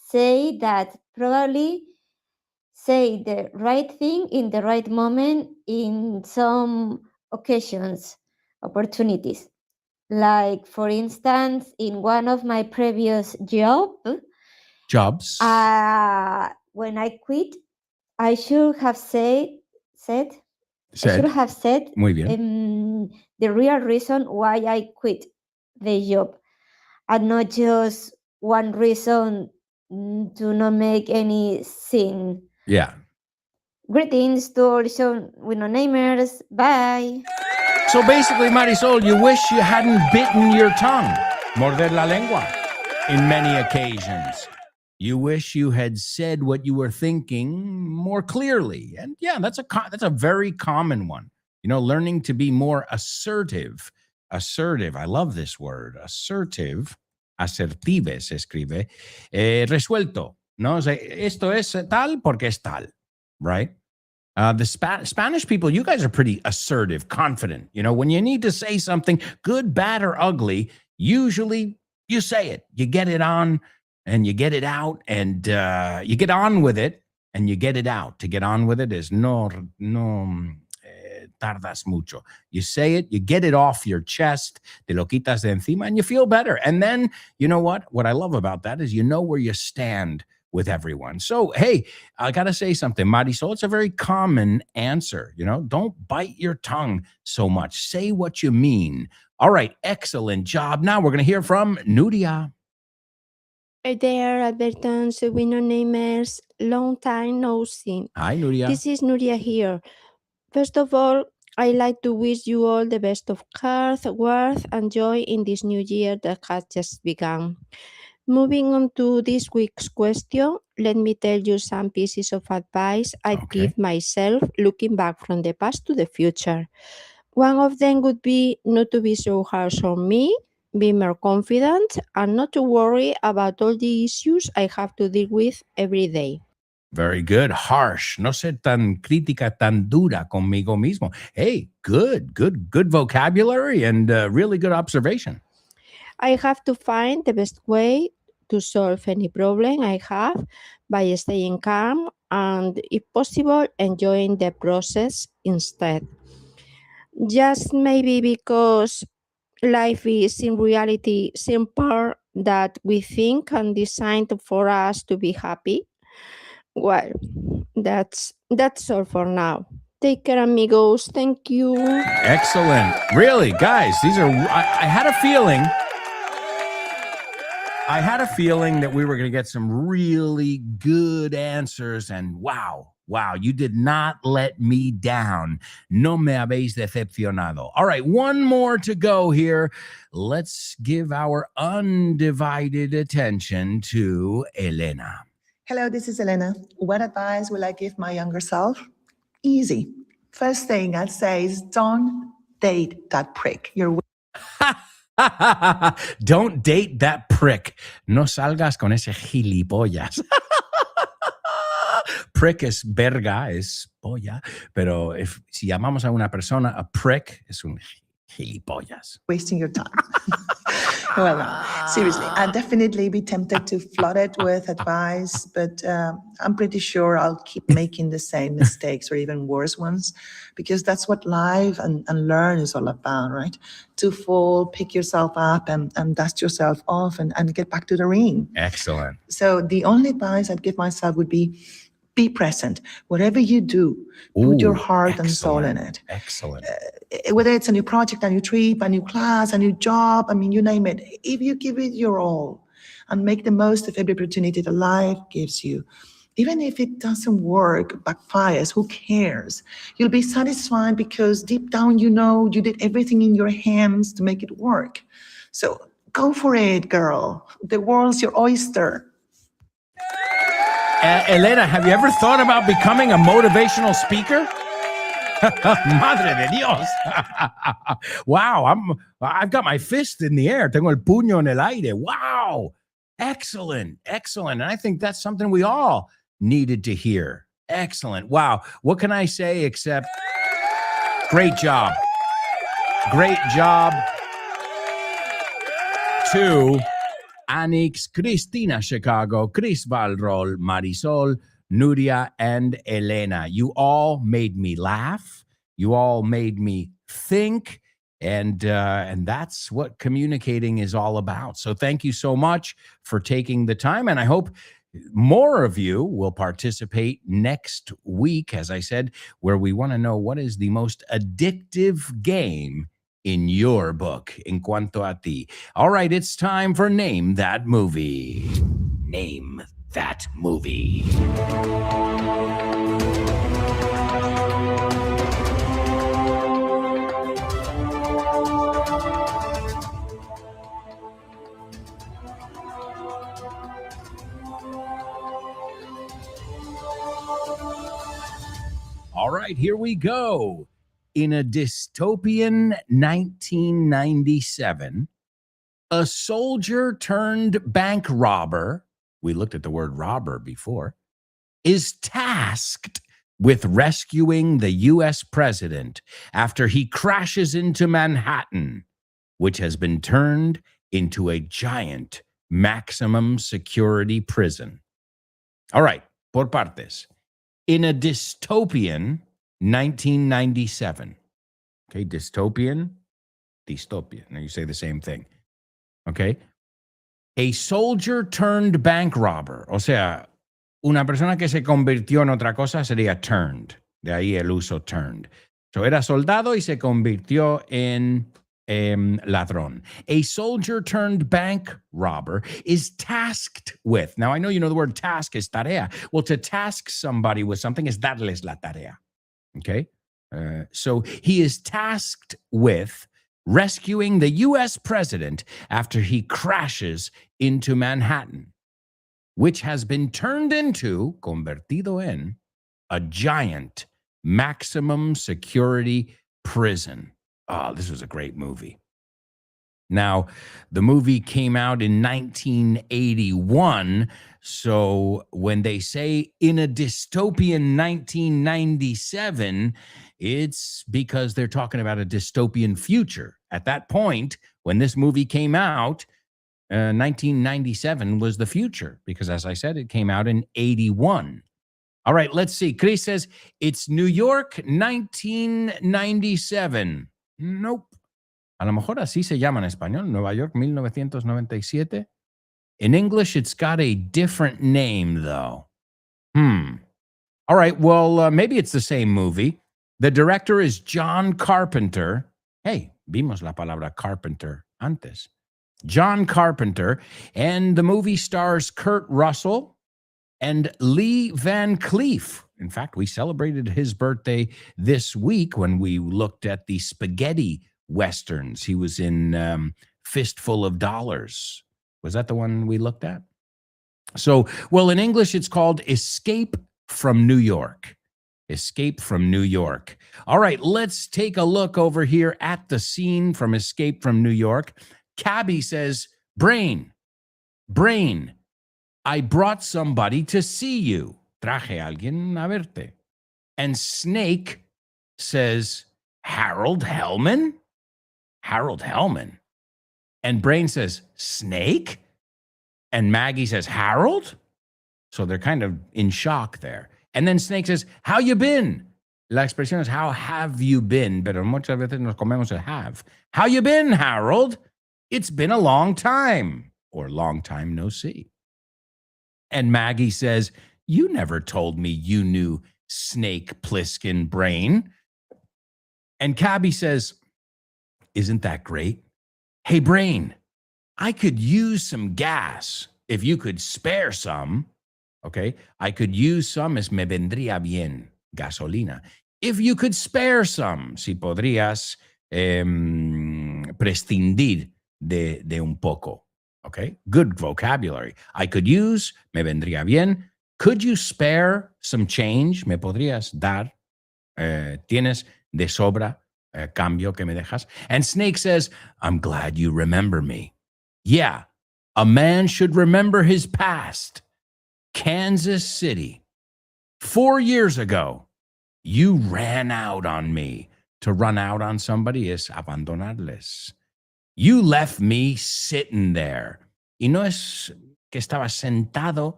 S19: say that probably say the right thing in the right moment in some occasions, opportunities. Like, for instance, in one of my previous
S1: Jobs.
S19: when I quit, I should have said. I should have said
S1: Muy bien.
S19: the real reason why I quit the job, and not just one reason to not make any sin.
S1: Yeah.
S19: Greetings to all namers. Bye.
S1: So basically, Marisol, you wish you hadn't bitten your tongue, morder la lengua, in many occasions. You wish you had said what you were thinking more clearly. And yeah, that's a very common one. You know, learning to be more assertive. Assertive, I love this word. Assertive, asertive se escribe. Resuelto, ¿no? O sea, esto es tal porque es tal, right? Spanish people, you guys are pretty assertive, confident. You know, when you need to say something, good, bad, or ugly, usually you say it. You get it on and you get it out, and you get on with it and you get it out. To get on with it is no tardas mucho. You say it, you get it off your chest, te lo quitas de encima, and you feel better. And then, you know what? What I love about that is you know where you stand with everyone. So, hey, I got to say something, Marisol. It's a very common answer. You know, don't bite your tongue so much. Say what you mean. All right, excellent job. Now we're going to hear from Nuria.
S20: Hi there, Albertans, winner namers, long time no see.
S1: Hi, Nuria.
S20: This is Nuria here. First of all, I like to wish you all the best of health, worth, and joy in this new year that has just begun. Moving on to this week's question, let me tell you some pieces of advice I'd give myself looking back from the past to the future. One of them would be not to be so harsh on me, be more confident, and not to worry about all the issues I have to deal with every day.
S1: Very good. Harsh. No ser tan crítica, tan dura conmigo mismo. Hey, good vocabulary and really good observation.
S20: I have to find the best way to solve any problem I have by staying calm and, if possible, enjoying the process instead. Just maybe because life is in reality simpler that we think and designed for us to be happy. Well, that's all for now. Take care, amigos. Thank you.
S1: Excellent. Really, guys, these are, I had a feeling that we were going to get some really good answers, and wow, you did not let me down. No me habéis decepcionado. All right, one more to go here. Let's give our undivided attention to Elena.
S21: Hello, this is Elena. What advice will I give my younger self? Easy. First thing I'd say is don't date that prick.
S1: Don't date that prick. No salgas con ese gilipollas. Prick es verga, es polla, pero si llamamos a una persona a prick, es un gilipollas.
S21: Wasting your time. Well, no, seriously, I'd definitely be tempted to flood it with advice, but I'm pretty sure I'll keep making the same mistakes or even worse ones, because that's what life and learn is all about, right? To fall, pick yourself up and dust yourself off and get back to the ring.
S1: Excellent.
S21: So the only advice I'd give myself would be present. Whatever you do, put your heart and soul in it.
S1: Excellent.
S21: Whether it's a new project, a new trip, a new class, a new job, I mean, you name it. If you give it your all and make the most of every opportunity that life gives you, even if it doesn't work, backfires, who cares? You'll be satisfied because deep down you know you did everything in your hands to make it work. So go for it, girl. The world's your oyster.
S1: Elena, have you ever thought about becoming a motivational speaker? Madre de Dios. Wow, I've got my fist in the air. Tengo el puño en el aire. Wow. Excellent. And I think that's something we all needed to hear. Excellent. Wow. What can I say except great job. Great job to Anix, Cristina Chicago, Chris Valrol, Marisol, Nuria, and Elena. You all made me laugh. You all made me think. And that's what communicating is all about. So thank you so much for taking the time. And I hope more of you will participate next week, as I said, where we want to know what is the most addictive game in your book, en cuanto a ti. All right, it's time for Name That Movie. Name That Movie. All right, here we go. In a dystopian 1997, a soldier turned bank robber, we looked at the word robber before, is tasked with rescuing the U.S. president after he crashes into Manhattan, which has been turned into a giant maximum security prison. All right, por partes. In a dystopian 1997, okay, dystopian. Now you say the same thing, okay? A soldier turned bank robber, o sea, una persona que se convirtió en otra cosa sería turned, de ahí el uso turned. So era soldado y se convirtió en ladrón. A soldier turned bank robber is tasked with. Now, I know you know the word task is tarea. Well, to task somebody with something is darles la tarea. Okay? So he is tasked with rescuing the U.S. president after he crashes into Manhattan, which has been turned into, convertido en, a giant maximum security prison. Oh, this was a great movie. Now, the movie came out in 1981. So when they say in a dystopian 1997, it's because they're talking about a dystopian future. At that point, when this movie came out, 1997 was the future because, as I said, it came out in 81. All right, let's see. Chris says it's New York 1997. Nope. A lo mejor así se llama en español, Nueva York 1997. In English, it's got a different name, though. All right, well, maybe it's the same movie. The director is John Carpenter. Hey, vimos la palabra Carpenter antes. John Carpenter, and the movie stars Kurt Russell and Lee Van Cleef. In fact, we celebrated his birthday this week when we looked at the spaghetti westerns. He was in Fistful of Dollars. Was that the one we looked at? So, well, in English, it's called Escape from New York. Escape from New York. All right, let's take a look over here at the scene from Escape from New York. Cabby says, Brain, I brought somebody to see you. Traje a alguien a verte. And Snake says, Harold Hellman? Harold Hellman. And Brain says, Snake? And Maggie says, Harold? So they're kind of in shock there. And then Snake says, how you been? La expresión es, how have you been? Pero muchas veces nos comemos el have. How you been, Harold? It's been a long time. Or long time no see. And Maggie says, you never told me you knew Snake Plissken Brain. And Cabby says, isn't that great? Hey, Brain, I could use some gas if you could spare some. Okay, I could use some, es me vendría bien, gasolina. If you could spare some, si podrías prescindir de un poco. Okay, good vocabulary. I could use, me vendría bien. Could you spare some change? Me podrías dar, tienes de sobra, cambio que me dejas. And Snake says, I'm glad you remember me. Yeah, a man should remember his past. Kansas City. 4 years ago, you ran out on me. To run out on somebody is abandonarles. You left me sitting there. Y no es que estaba sentado,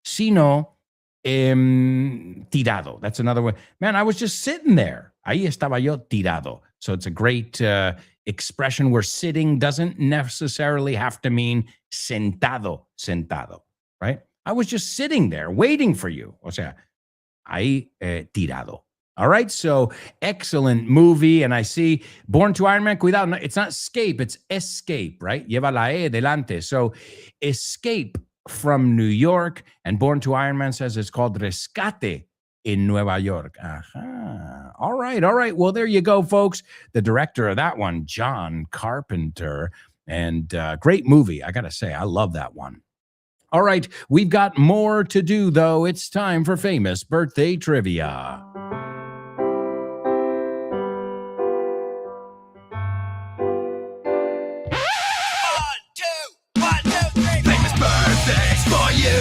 S1: sino tirado. That's another way. Man, I was just sitting there. Ahí estaba yo tirado. So it's a great expression where sitting doesn't necessarily have to mean sentado, right? I was just sitting there waiting for you. O sea, ahí tirado. All right, so excellent movie. And I see Born to Iron Man, cuidado, no, it's not escape, it's escape, right? Lleva la E delante. So Escape from New York, and Born to Iron Man says it's called Rescate in Nueva York. Aha. All right. Well, there you go, folks. The director of that one, John Carpenter. And great movie, I got to say. I love that one. All right, we've got more to do, though. It's time for famous birthday trivia.
S3: Famous birthdays for you.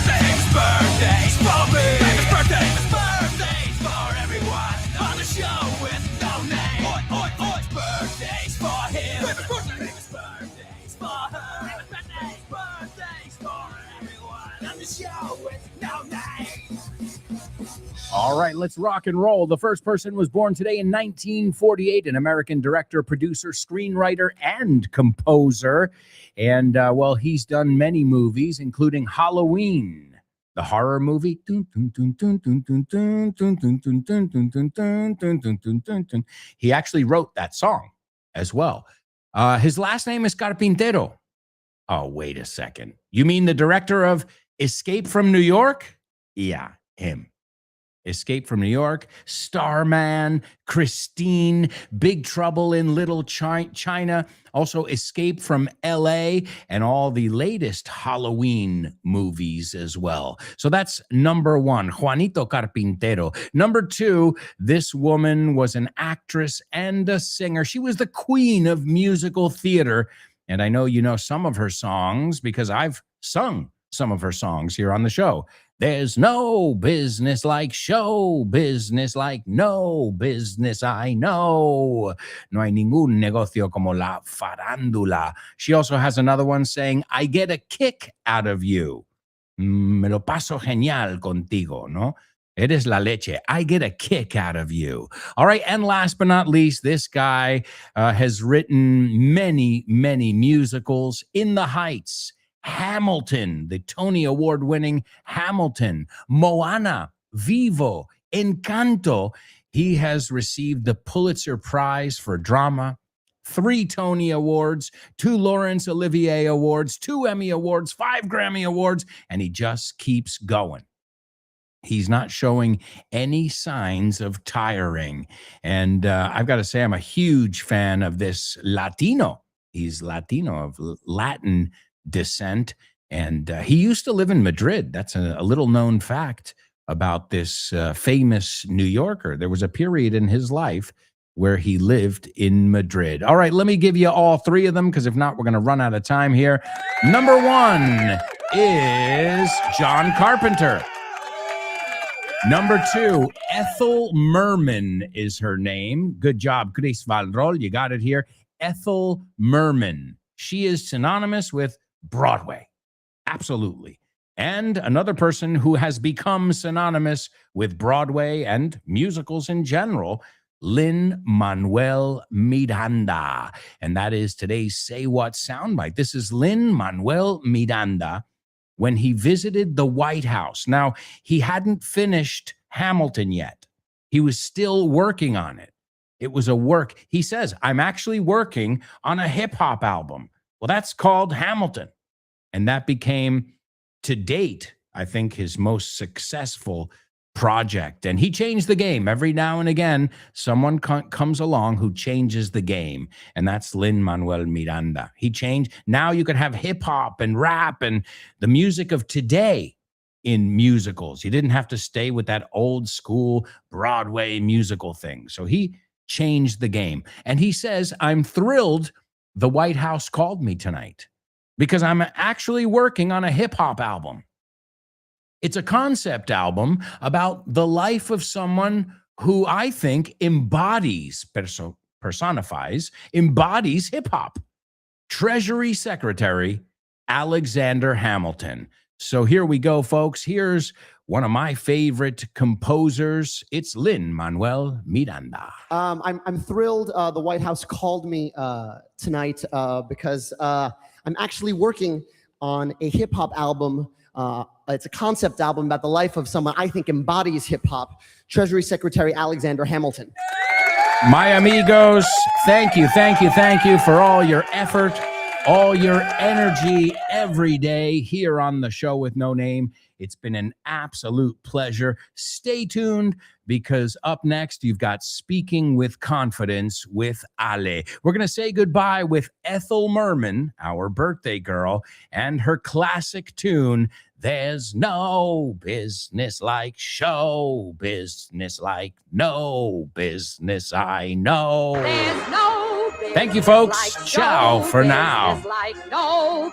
S3: Famous birthdays for me. Famous birthdays
S1: All right, let's rock and roll. The first person was born today in 1948, an American director, producer, screenwriter, and composer. And, well, he's done many movies, including Halloween, the horror movie. He actually wrote that song as well. His last name is Carpintero. Oh, wait a second. You mean the director of Escape from New York? Yeah, him. Escape from New York, Starman, Christine, Big Trouble in Little China, also Escape from LA, and all the latest Halloween movies as well. So that's number one, Juanito Carpintero. Number two, this woman was an actress and a singer. She was the queen of musical theater. And I know you know some of her songs because I've sung some of her songs here on the show. There's no business like show business, like no business I know. No hay ningún negocio como la farándula. She also has another one saying, I get a kick out of you. Me lo paso genial contigo, ¿no? Eres la leche. I get a kick out of you. All right. And last but not least, this guy has written many, many musicals. In the Heights, Hamilton, the Tony Award-winning Hamilton, Moana, Vivo, Encanto. He has received the Pulitzer Prize for drama, 3 Tony Awards, 2 Laurence Olivier Awards, 2 Emmy Awards, 5 Grammy Awards, and he just keeps going. He's not showing any signs of tiring. And I've got to say, I'm a huge fan of this Latino. He's Latino, of Latin descent. And he used to live in Madrid. That's a little known fact about this famous New Yorker. There was a period in his life where he lived in Madrid. All right, let me give you all 3 of them, because if not, we're going to run out of time here. Number 1 is John Carpenter. Number 2, Ethel Merman is her name. Good job, Chris Valrol. You got it here. Ethel Merman. She is synonymous with Broadway. Absolutely. And another person who has become synonymous with Broadway and musicals in general, Lin-Manuel Miranda. And that is today's Say What soundbite. This is Lin-Manuel Miranda when he visited the White House. Now, he hadn't finished Hamilton yet. He was still working on it. It was a work. He says, I'm actually working on a hip-hop album. Well, that's called Hamilton. And that became, to date, I think, his most successful project. And he changed the game. Every now and again, someone comes along who changes the game. And that's Lin-Manuel Miranda. He changed. Now you could have hip hop and rap and the music of today in musicals. You didn't have to stay with that old school Broadway musical thing. So he changed the game. And he says, I'm thrilled the White House called me tonight because I'm actually working on a hip hop album. It's a concept album about the life of someone who I think personifies hip hop. Treasury Secretary Alexander Hamilton. So here we go, folks. Here's one of my favorite composers. It's Lin-Manuel Miranda.
S4: I'm thrilled the White House called me tonight because I'm actually working on a hip hop album. It's a concept album about the life of someone I think embodies hip hop, Treasury Secretary Alexander Hamilton.
S1: My amigos, thank you for all your effort, all your energy every day here on the show with no name. It's been an absolute pleasure. Stay tuned, because up next, you've got Speaking with Confidence with Ale. We're going to say goodbye with Ethel Merman, our birthday girl, and her classic tune, There's No Business Like Show Business, like no business I know.
S2: There's no business.
S1: Thank you, folks.
S2: Like
S1: Ciao for now.
S2: like no